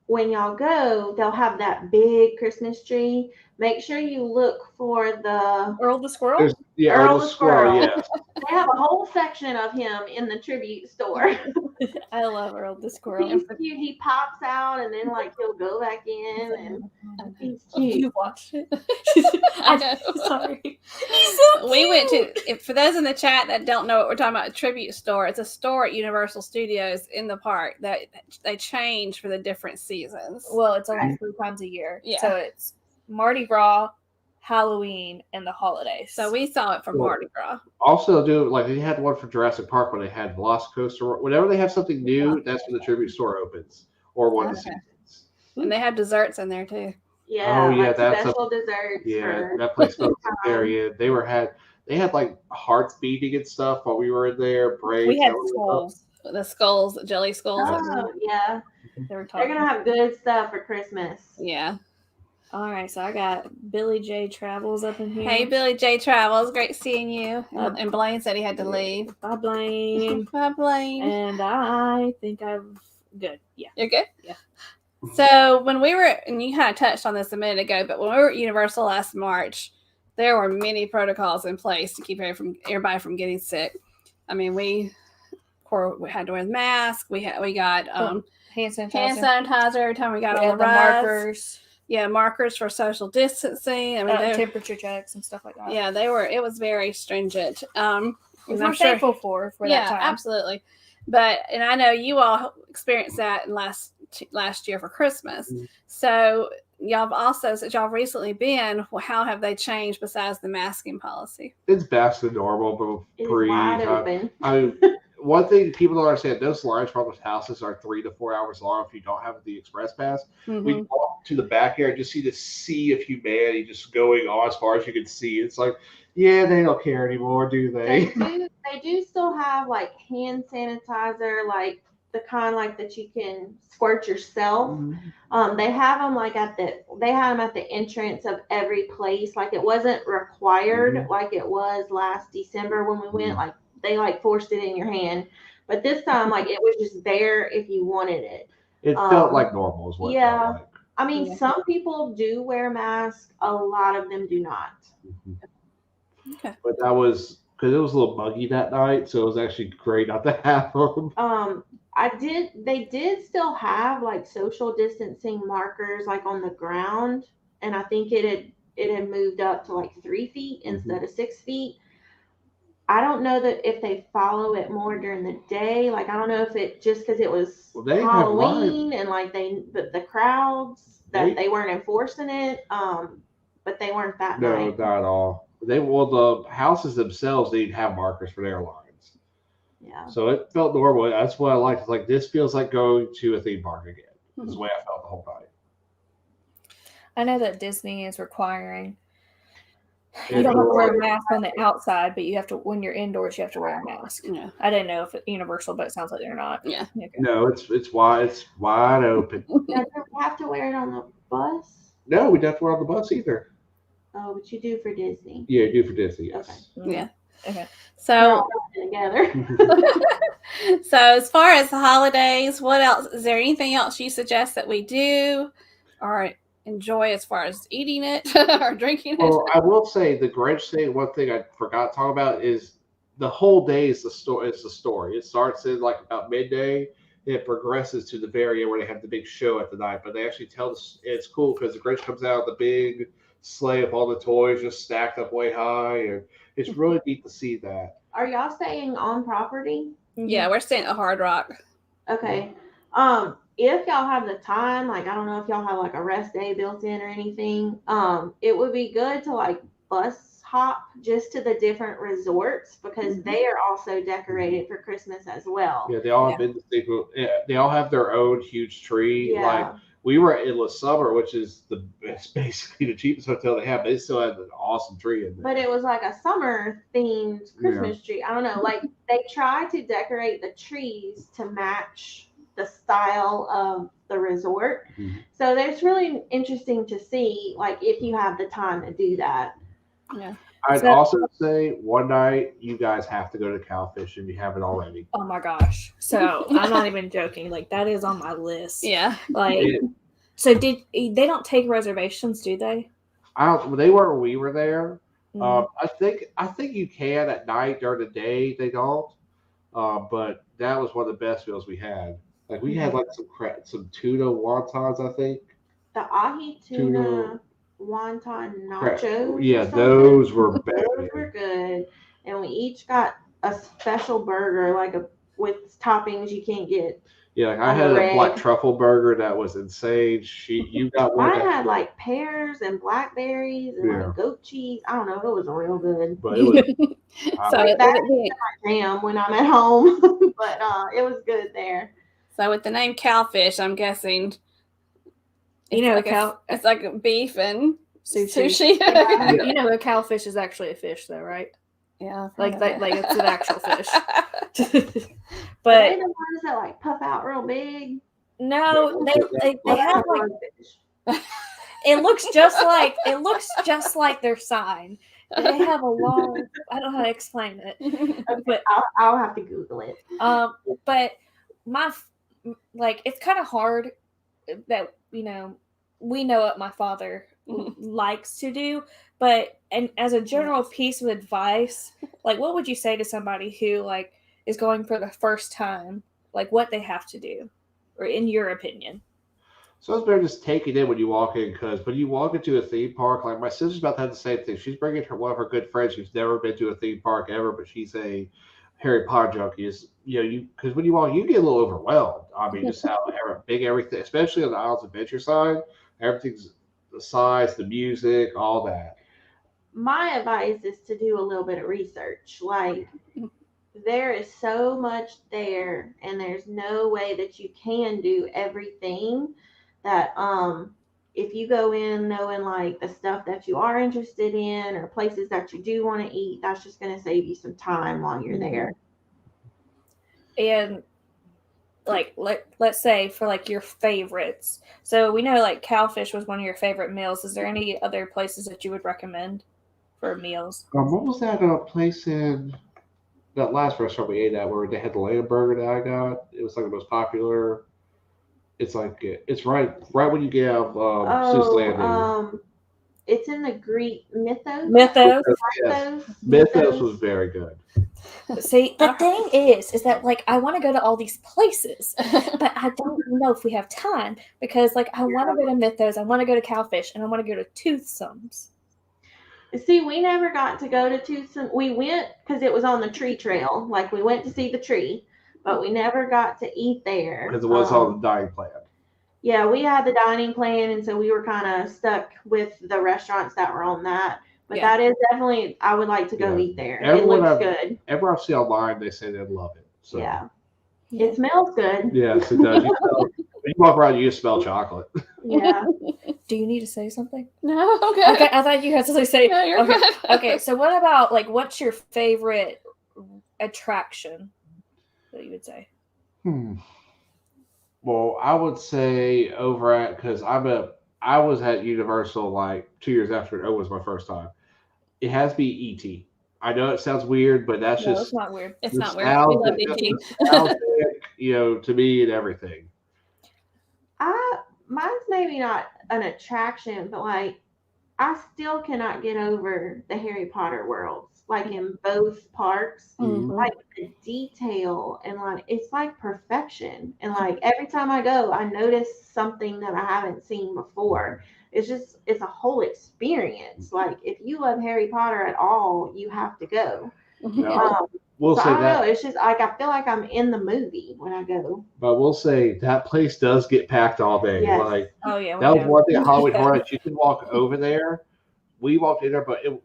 when y'all go, they'll have that big Christmas tree. Make sure you look for the Earl the Squirrel. Earl the Squirrel. Yes. They have a whole section of him in the tribute store. I love Earl the Squirrel. He's cute. He pops out and then like he'll go back in and he's cute. You watched it? I know. Sorry. He's so cute. We went to, for those in the chat that don't know what we're talking about, a tribute store. It's a store at Universal Studios in the park that they change for the different seasons. Well, it's only 3 times a year. Yeah. So it's Mardi Gras, Halloween, and the holidays. So we saw it from Mardi Gras. Also, they had one for Jurassic Park when they had Velocicoaster. Whenever they have something new, that's when the tribute store opens or one of the seasons. And they have desserts in there too. Yeah, Oh yeah, like that's special desserts. Yeah, for that place goes there. Yeah, they had like hearts beating and stuff while we were in there. Braids. We had skulls. The skulls, jelly skulls. Oh yeah, They're gonna have good stuff for Christmas. Yeah. All right, so I got Billy J Travels up in here. Hey, Billy J Travels, great seeing you. And Blaine said he had to leave. Bye, Blaine. Bye, Blaine. And I think I'm good. Yeah. You're good? Yeah. So when we were, and you kind of touched on this a minute ago, but when we were at Universal last March, there were many protocols in place to keep everybody from getting sick. I mean, we had to wear the mask. We got hand sanitizer. Every time we got on the markers. Yeah, markers for social distancing. I mean, temperature checks and stuff like that. Yeah, it was very stringent. Which I'm thankful for that time. Absolutely. And I know you all experienced that in last year for Christmas. Mm-hmm. So since y'all recently been, how have they changed besides the masking policy? It's back to normal, but wide open. I mean, one thing people don't understand, those lines for those houses are 3 to 4 hours long if you don't have the express pass. Mm-hmm. We walk to the back here and just see the sea of humanity just going on as far as you can see. It's like, yeah, they don't care anymore, do they? They do still have like hand sanitizer, like the kind like that you can squirt yourself. Mm-hmm. They have them at the entrance of every place. Like it wasn't required like it was last December when we went. Like they forced it in your hand, but this time it was just there if you wanted it. It felt like normal is what it felt like. I mean, some people do wear masks. A lot of them do not. Mm-hmm. Okay. But that was because it was a little muggy that night, so it was actually great not to have them. They did still have social distancing markers on the ground, and I think it had moved up to 3 feet instead of 6 feet. I don't know that if they follow it more during the day. I don't know if it just because it was Halloween and the crowds that they weren't enforcing it. But they weren't that night. No, not at all. The houses themselves, they'd have markers for their lines. Yeah. So it felt normal. That's what I liked. It's like this feels like going to a theme park again. That's the way I felt the whole night. I know that Disney is requiring you don't have to wear a mask on the outside, but you have to when you're indoors. You have to wear a mask. Yeah. I didn't know if it's universal, but it sounds like they're not. Yeah. Okay. No, it's wide open. Yeah, do we have to wear it on the bus? No, we don't have to wear it on the bus either. Oh, but you do for Disney. Yeah, you do for Disney. Yes. Okay. Yeah. Okay. So together. So as far as the holidays, what else? Is there anything else you suggest that we do or enjoy as far as eating it or drinking it? Well, I will say the Grinch thing. One thing I forgot to talk about is the whole day is the story. It's the story. It starts in about midday. It progresses to the very end where they have the big show at the night. But they actually tell us it's cool because the Grinch comes out with the big sleigh of all the toys just stacked up way high, and it's really neat to see that. Are y'all staying on property? Yeah, we're staying at Hard Rock. Okay. If y'all have the time, I don't know if y'all have a rest day built in or anything, it would be good to bus hop just to the different resorts because they are also decorated for Christmas as well. Yeah, they all have been they all have their own huge tree. Yeah. We were in La Summer, which is basically the cheapest hotel they have. But they still had an awesome tree in there. But it was a summer themed Christmas tree. I don't know. They try to decorate the trees to match the style of the resort. Mm-hmm. So it's really interesting to see, if you have the time to do that. Yeah. I'd also say one night you guys have to go to Cowfish if you haven't already. Oh my gosh. So I'm not even joking. that is on my list. Yeah. So they don't take reservations, do they? They were when we were there. I think you can at night. During the day they don't. But that was one of the best meals we had. We had some tuna wontons, I think. The ahi tuna wonton nachos. Yeah, those were bad. Those were good. And we each got a special burger, with toppings you can't get. Yeah, like I had a black truffle burger that was insane. You got one. I had like pears and blackberries and like goat cheese. I don't know. It was real good. But it was so like that's my jam when I'm at home. But it was good there. So with the name Cowfish, I'm guessing it's like beef and sushi. You know, a cowfish is actually a fish, though, right? Yeah, like it's an actual fish. But are they the ones that like puff out real big? No, they have like it looks just like their sign. They have a long. I don't know how to explain it. Okay, but I'll have to Google it. But it's kind of hard that we know what my father likes to do, but and as a general piece of advice, like what would you say to somebody who like is going for the first time, like what they have to do, or in your opinion? So it's better just take it in when you walk in, because when you walk into a theme park, like my sister's about to have the same thing. She's bringing one of her good friends who's never been to a theme park ever, but she's a Harry Potter junkie. Because when you walk, you get a little overwhelmed. I mean, just how big everything, especially on the Islands Adventure side, everything's the size, the music, all that. My advice is to do a little bit of research. Like, there is so much there, and there's no way that you can do everything. That if you go in knowing like the stuff that you are interested in or places that you do want to eat, that's just going to save you some time while you're there. And like let's say for like your favorites. So we know like Cowfish was one of your favorite meals. Is there any other places that you would recommend for meals? What was that place in that last restaurant we ate at where they had the lamb burger that I got? It was like the most popular. It's like it's right when you get out of Seuss Landing. It's in the Greek Mythos. Yes. Mythos was very good. See, the thing is that like I want to go to all these places, but I don't know if we have time because like I want to go to Mythos, I want to go to Cowfish, and I want to go to Toothsomes. See, we never got to go to Toothsome. We went because it was on the tree trail. Like we went to see the tree, but we never got to eat there because it was on the dining plan. Yeah, we had the dining plan, and so we were kind of stuck with the restaurants that were on that. But that is definitely, I would like to go eat there. It looks good. Everyone I've seen online, they say they love it. So. Yeah. It smells good. Yes, it does. When you walk around, you smell chocolate. Yeah. Do you need to say something? No. Okay. I thought you had something to say. No, you're okay. good. Okay. So what about like what's your favorite attraction that you would say? Well, I would say because I was at Universal like 2 years after it was my first time. It has to be E.T. I know it sounds weird, but that's just it's not weird. It's not weird. We love E.T. To me and everything. Mine's maybe not an attraction, but like I still cannot get over the Harry Potter worlds. Like in both parks, like the detail and like it's like perfection. And like every time I go, I notice something that I haven't seen before. It's a whole experience. Like if you love Harry Potter at all, you have to go. We'll say I don't that. know. It's just like I feel like I'm in the movie when I go. But we'll say that place does get packed all day. Yes. Like oh yeah, that was one thing at Halloween Horror Nights. You can walk over there. We walked in there, but it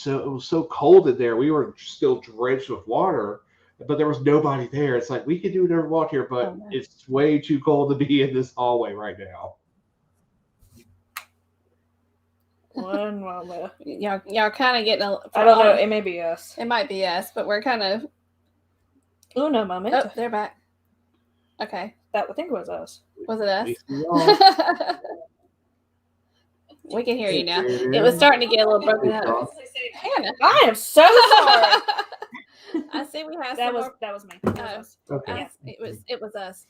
was so cold in there. We were still drenched with water, but there was nobody there. It's like we could do whatever we want here, but it's way too cold to be in this hallway right now. One moment. Y'all kind of getting I don't know. It may be us. It might be us, but we're kind of. Uno moment. Oh, they're back. Okay. I think it was us. Was it us? We can hear you now. It was starting to get a little broken up. Hannah, I am so sorry. I see we have that was me. That was us. Okay. It was us.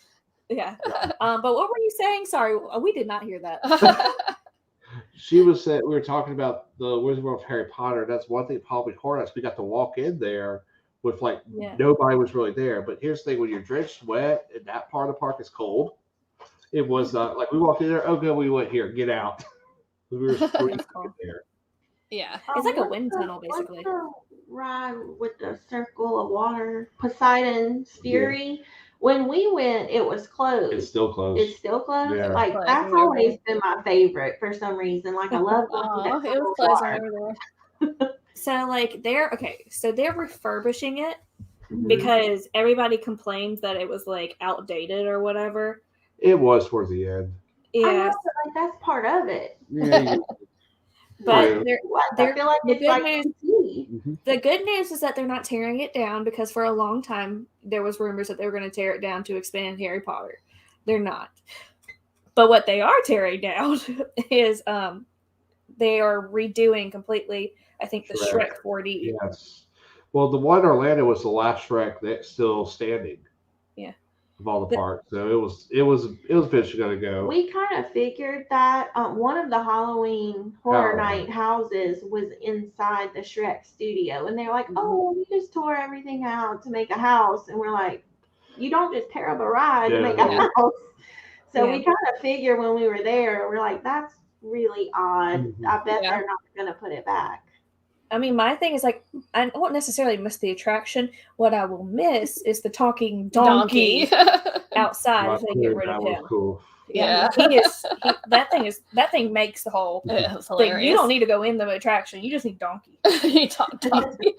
Yeah. But what were you saying? Sorry, we did not hear that. She was saying we were talking about the Wizard World of Harry Potter. That's one thing. Halloween Horror Nights. We got to walk in there with nobody was really there. But here's the thing: when you're drenched, wet, and that part of the park is cold, it was like we walked in there. Oh, good, we went here. Get out. We were freezing there. Yeah, it's like a wind tunnel, basically. ride with the circle of water, Poseidon's Fury. When we went, it was closed. It's still closed. It's still closed. Yeah. Like Closed that's when we were always been my favorite for some reason. Like I love going to that it was circle of closed when water. we were there. So like they're refurbishing it Mhm. because everybody complained that it was like outdated or whatever. It was towards the end. I know, Yeah, but like that's part of it. Yeah. but Yeah. I feel like the it's good like news. Mhm. The good news is that they're not tearing it down because for a long time there was rumors that they were going to tear it down to expand Harry Potter. They're not. But what they are tearing down is they are redoing completely, I think, the Shrek. Shrek 4D. Yes. Well, the one in Orlando was the last Shrek that's still standing. Yeah. Of all the parks, so it was eventually going to go. we kind of figured that one of the Halloween horror Oh. night houses was inside the Shrek studio, and they're like, "Oh, we just tore everything out to make a house," and we're like, "You don't just tear up a ride to make a Yeah. house." So Yeah. we kind of figure when we were there, we're like, "That's really odd. Mhm. I bet Yeah. they're not going to put it back." I mean, my thing is like, I won't necessarily miss the attraction. What I will miss is the talking donkey outside if they get rid that of was him. cool. Yeah, that thing makes the whole It was thing. hilarious. You don't need to go in the attraction. You just need donkey. You talk donkey.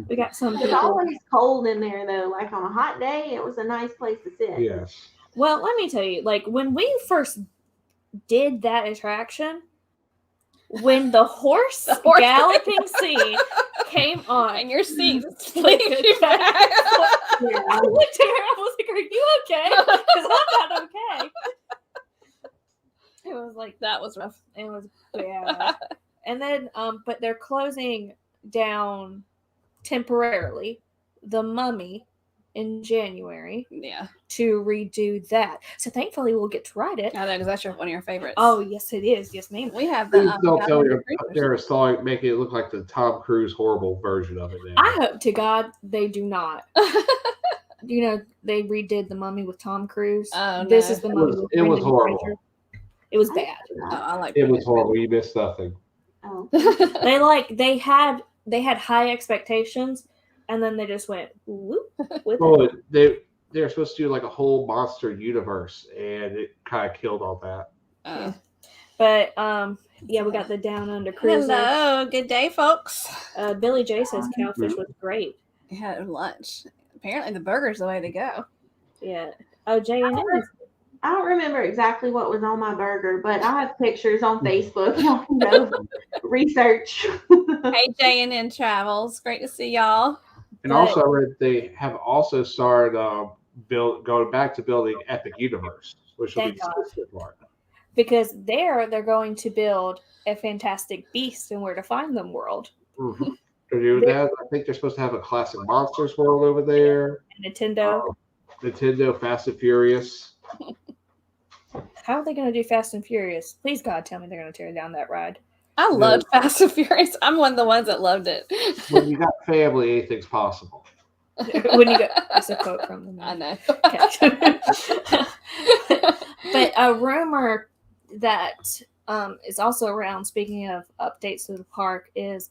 We got some It's people. always cold in there though. Like on a hot day, it was a nice place to sit. Yes. Well, let me tell you, like when we first did that attraction, when the horse horse- galloping scene came on, And your seat flipped you back. Yeah. I looked at her. I was like, "Are you okay?" Because I'm not okay. It was like That was rough. it was bad. And then, but they're closing down temporarily the Mummy in January Yeah. to redo that. So thankfully, we'll get to ride it. I know, because that's one of your favorites. Oh yes, it is. Yes, ma'am. We have the. Please don't tell me Godmother they're Cruisers. installing, making it look like the Tom Cruise horrible version of it now. I hope to God they do not. You know, they redid the Mummy with Tom Cruise. Oh, This no. is the Mummy. with It was Brendan horrible. Fraser. It was bad. Oh, I like It was horrible. You missed nothing. Oh. They had high expectations, and then they just went whoop with it. Well, they're supposed to do like a whole monster universe, and it kind of killed all that. But yeah, we got the Down Under cruiser. Hello, good day, folks. Billy J says Cowfish was great. We had lunch. Apparently, the burger's the way to go. Yeah. Oh, J&M. I don't remember exactly what was on my burger, but I have pictures on Facebook. Y'all can go research. Hey, J&N Travels. Great to see y'all. And But- also, I read they have also started going back to building Epic Universe, which will be Thank God. the part. Because they're going to build a Fantastic Beasts and Where to Find Them world. Mm-hmm. They're doing that. I think they're supposed to have a Classic Monsters world over there. Nintendo. Nintendo Fast and Furious. How are they going to do Fast and Furious? Please, God, tell me they're going to tear down that ride. I loved Fast and Furious. I'm one of the ones that loved it. When you got family, anything's possible. When you go, that's a quote from the movie. I know. Okay. But a rumor that is also around, speaking of updates to the park, is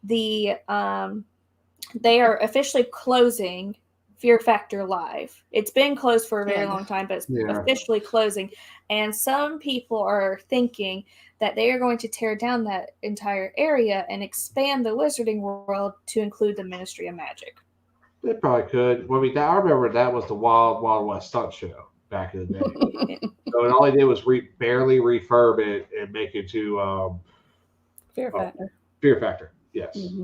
they are officially closing Fear Factor Live. It's been closed for a very long time, but it's officially closing. And some people are thinking that they are going to tear down that entire area and expand the Wizarding World to include the Ministry of Magic. They probably could. Well, I remember that was the Wild Wild West stunt show back in the day. So all they did was barely refurb it and make it to Fear Factor. Fear Factor. Yes. Mm-hmm.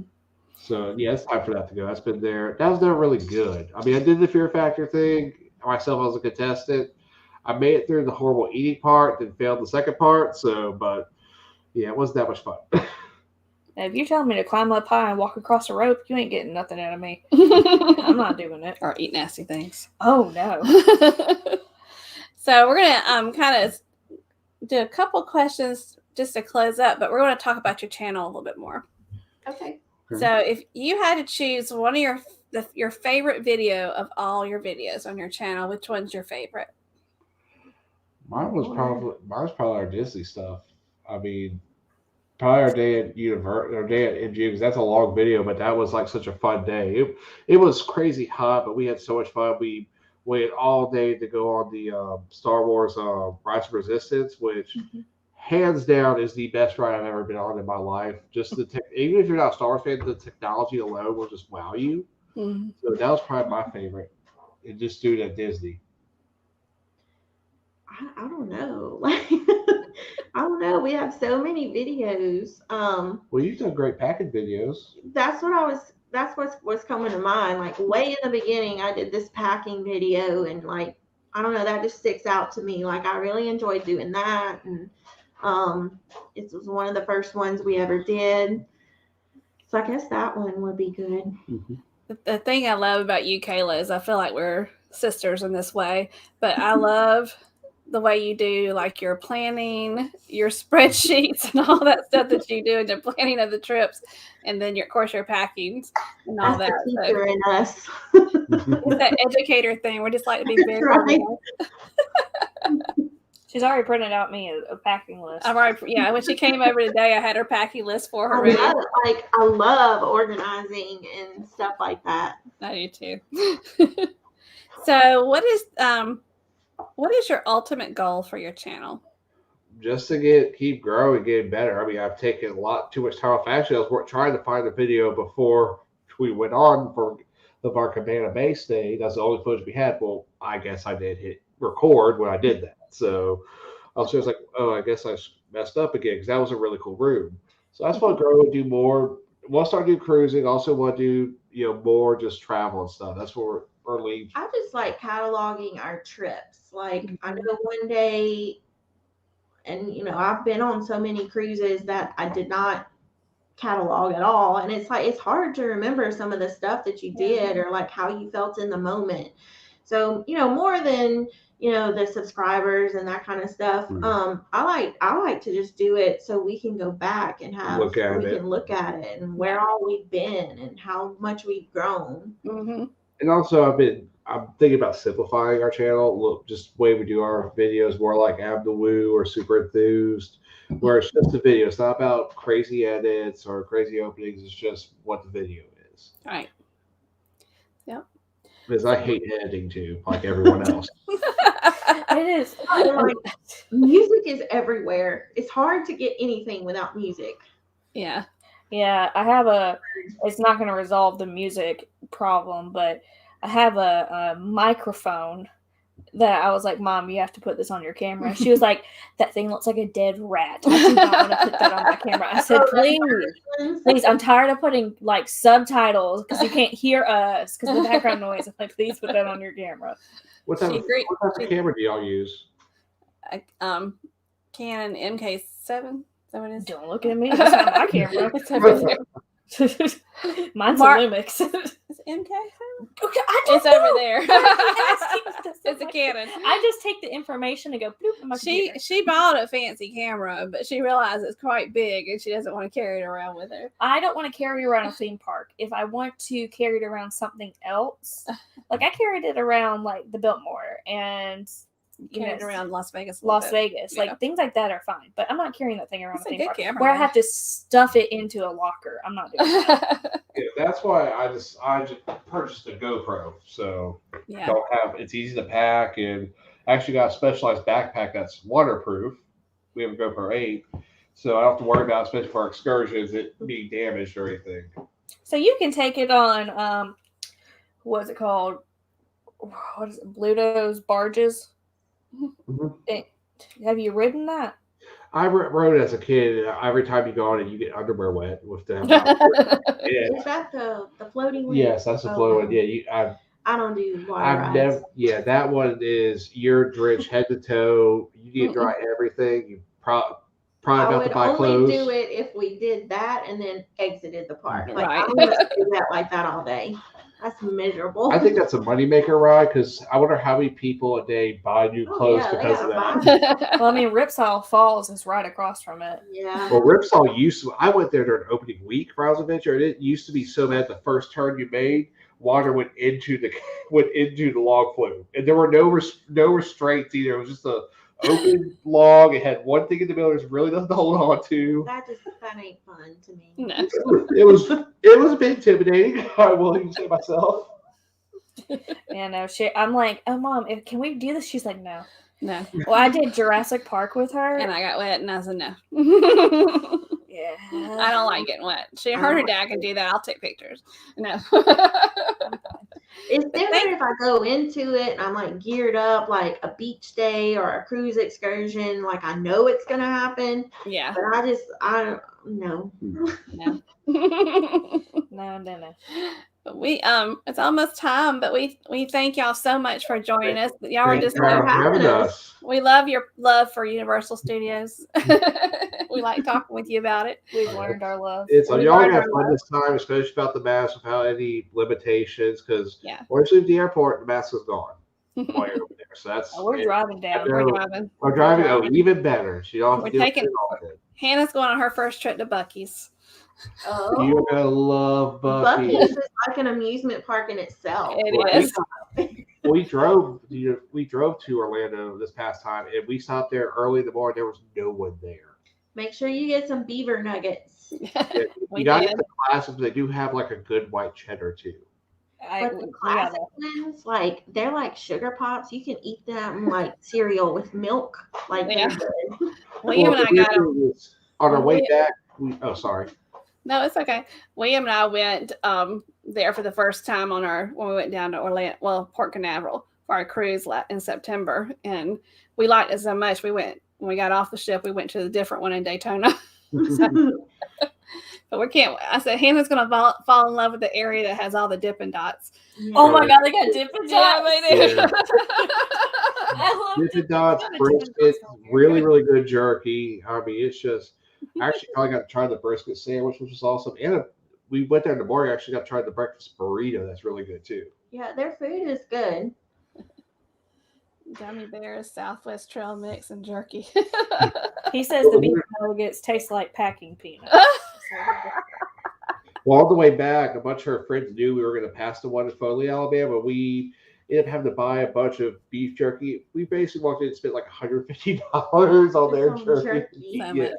So yeah, it's time for that to go. That's been there. That was never really good. I mean, I did the Fear Factor thing myself as a contestant. I made it through the horrible eating part, then failed the second part. So, but yeah, it wasn't that much fun. Now, if you're telling me to climb up high and walk across a rope, you ain't getting nothing out of me. I'm not doing it. Or eat nasty things. Oh no. So we're gonna kind of do a couple questions just to close up, but we're going to talk about your channel a little bit more. Okay. So if you had to choose one of your favorite video of all your videos on your channel, which one's your favorite? Mine was probably our Disney stuff. I mean, Probably our day at our day at NG, because that's a long video, but that was like such a fun day. It was crazy hot, but we had so much fun. We waited all day to go on the Star Wars Rise of Resistance, which hands down is the best ride I've ever been on in my life. Just even if you're not a Star Wars fan, the technology alone will just wow you. Mm-hmm. So that was probably my favorite. And just doing it at Disney. I don't know. Like, I don't know. We have so many videos. Well, you've done great packing videos. That's what's coming to mind. Like way in the beginning, I did this packing video, and like I don't know, that just sticks out to me. Like I really enjoyed doing that, and it was one of the first ones we ever did. So I guess that one would be good. Mm-hmm. The thing I love about you, Kayla, is I feel like we're sisters in this way, but I love the way you do like your planning, your spreadsheets, and all that stuff that you do, and the planning of the trips, and then of course your packings and all That's that. the teacher in us. It's that educator thing. We're just like to be very Right. She's already printed out me a packing list. When she came over today, I had her packing list for her. I love organizing and stuff like that. I do too. So what is your ultimate goal for your channel? Just to keep growing, getting better. I mean, I've taken a lot too much time off. Actually, I was trying to find a video before we went on for our Cabana Bay stay. That's the only footage we had. Well, I guess I did hit record when I did that. So I was just like, oh, I guess I messed up again, because that was a really cool room. So I just want to grow and do more. We'll start doing cruising. Also want to do more just travel and stuff. That's what we're leaving. I just like cataloging our trips. Like I know one day, and I've been on so many cruises that I did not catalog at all, and it's like it's hard to remember some of the stuff that you did or like how you felt in the moment. So more than the subscribers and that kind of stuff. I like to just do it so we can go back and can look at it and where all we've been and how much we've grown. Mm-hmm. And also, I'm thinking about simplifying our channel. Look, just the way we do our videos, more like Ab the Woo or Super Enthused, where it's just a video. It's not about crazy edits or crazy openings. It's just what the video is. Right. Yep. Because I hate editing too, like everyone else. It is. Like, music is everywhere. It's hard to get anything without music. Yeah. Yeah, it's not going to resolve the music problem, but I have a microphone that I was like, Mom, you have to put this on your camera. She was like, that thing looks like a dead rat. I do not want to put that on my camera. I said, please, I'm tired of putting like subtitles because you can't hear us because of the background noise. I'm like, please put that on your camera. What type of camera do y'all use? Canon MK7. Is that what it is? Don't look at me. That's not my camera. It's over there. Mine's a Lumix. Is it MK? Okay, it's over there. It's a Canon. I just take the information and go bloop in my computer. She bought a fancy camera, but she realized it's quite big and she doesn't want to carry it around with her. I don't want to carry it around a theme park. If I want to carry it around something else, like I carried it around like the Biltmore and carried it around Las Vegas. Like things like that are fine, but I'm not carrying that thing around a theme park camera, where I have to stuff it into a locker. I'm not doing that. Yeah, that's why I just purchased a GoPro, so it's easy to pack, and I actually got a specialized backpack that's waterproof. We have a GoPro 8, so I don't have to worry about, especially for our excursions, it being damaged or anything. So you can take it on what's it called? What is it? Bluto's barges. Mm-hmm. Have you ridden that? I rode it as a kid. Every time you go on it, you get underwear wet with them. Is that the floating one? Yes, that's the floating one. Yeah, I don't do water rides. That one is you're drenched head to toe. You need to dry everything. You probably have to buy clothes. I would only do it if we did that and then exited the park. Like, right. I'm going to do that like that all day. That's miserable. I think that's a moneymaker ride, because I wonder how many people a day buy new clothes because of that. Well, I mean, Ripsaw Falls is right across from it. Yeah. Well, Ripsaw I went there during opening week for Rise Adventure, and it used to be so bad the first turn you made, water went into the log flume, and there were no restraints either. It was just a open log. It had one thing in the middle. There's really nothing to hold on to. That ain't fun to me. No. It was a bit intimidating. I will even say myself. Yeah, no, I'm like, oh, Mom, can we do this? She's like, no. No. Well, I did Jurassic Park with her. And I got wet, and I said no. Yeah. I don't like getting wet. Her dad can do that. I'll take pictures. No. It's different if I go into it and I'm like geared up, like a beach day or a cruise excursion. Like I know it's gonna happen. Yeah. But I don't know. No. No. But we it's almost time, but we thank y'all so much for joining us. Y'all are just having us. We love your love for Universal Studios. We like talking with you about it. We've learned our love. Y'all have fun this time, especially about the mask without any limitations. Because once you leave the airport, the mask is gone while you're over there. So that's we're driving down. We're driving. We're driving. Oh, even better. So y'all have to taking. Hannah's going on her first trip to Buc-ee's. Oh, you're gonna love Buc-ee's. Buc-ee's is like an amusement park in itself. It is. We drove to Orlando this past time, and we stopped there early in the morning. There was no one there. Make sure you get some beaver nuggets. You got to get the classics. They do have like a good white cheddar too. But the classic ones, like they're like sugar pops. You can eat them like cereal with milk. Like they're good. William and I got them on our way back. Sorry. No, it's okay. William and I went there for the first time when we went down to Orlando, Port Canaveral for our cruise in September, and we liked it so much. When we got off the ship, we went to the different one in Daytona. But we can't. I said Hannah's gonna fall in love with the area that has all the Dippin' Dots. Yeah. Oh my God, they got Dippin' Dots. Yeah, they do. I love Dippin' Dots, brisket, really, really good jerky. I mean, it's just. I actually probably got to try the brisket sandwich, which was awesome. And we went there in the morning. I actually got to try the breakfast burrito. That's really good too. Yeah, their food is good. Gummy bears, Southwest Trail mix, and jerky. He says the beef nuggets taste like packing peanuts. Well, on the way back, a bunch of her friends knew we were going to pass the one in Foley, Alabama. We ended up having to buy a bunch of beef jerky. We basically walked in and spent like $150 on their jerky. Yeah.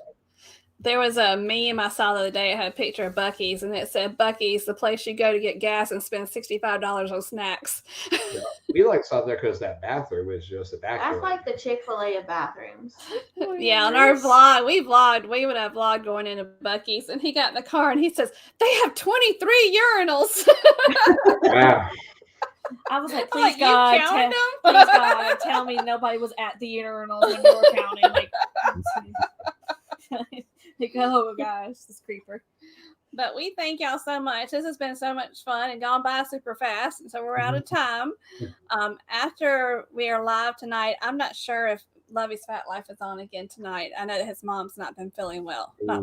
There was a meme I saw the other day. It had a picture of Buc-ee's, and it said, "Buc-ee's, the place you go to get gas and spend $65 on snacks." Yeah. We like something there because that bathroom is just a bathroom. That's like the Chick-fil-A of bathrooms. Yeah, on our vlog, we would have vlogged going into Buc-ee's, and he got in the car and he says, "They have 23 urinals." Wow. I was like, please God, tell me nobody was at the urinals when you were counting. Like, oh gosh, this creeper. But we thank y'all so much. This has been so much fun and gone by super fast. And so we're out of time. After we are live tonight, I'm not sure if Lovey's Fat Life is on again tonight. I know that his mom's not been feeling well. But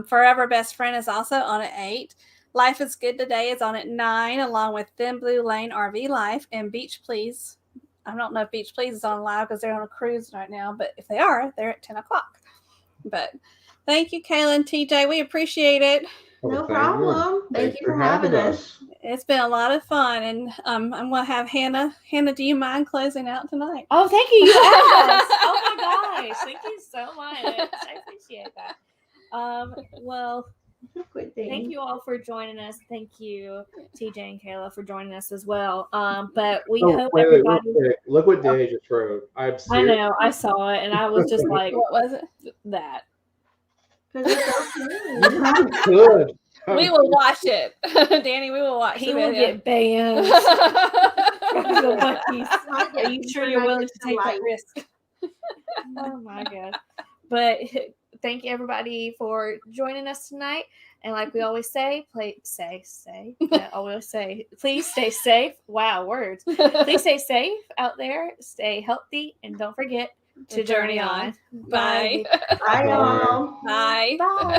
Forever Best Friend is also on at 8. Life is Good Today is on at 9, along with Thin Blue Lane RV Life and Beach Please. I don't know if Beach Please is on live because they're on a cruise right now, but if they are, they're at 10 o'clock. But thank you, Kayla and TJ. We appreciate it. No problem. Thank you for having us. It's been a lot of fun, and I'm going to have Hannah. Hannah, do you mind closing out tonight? Oh, thank you. Yes. Oh my gosh. Thank you so much. I appreciate that. Well, thank you all for joining us. Thank you, TJ and Kayla, for joining us as well. But we hope everybody. Look what Day just wrote. I know. I saw it, and I was just like, "What was it?" That. Good. We will watch it, Danny. We will watch. He will get banned. Are you sure you're willing to take that risk? Oh my God! But thank you everybody for joining us tonight. And like we always say, please stay safe. Wow, words. Please stay safe out there. Stay healthy, and don't forget to journey on. Bye. Bye, y'all. Bye. Bye.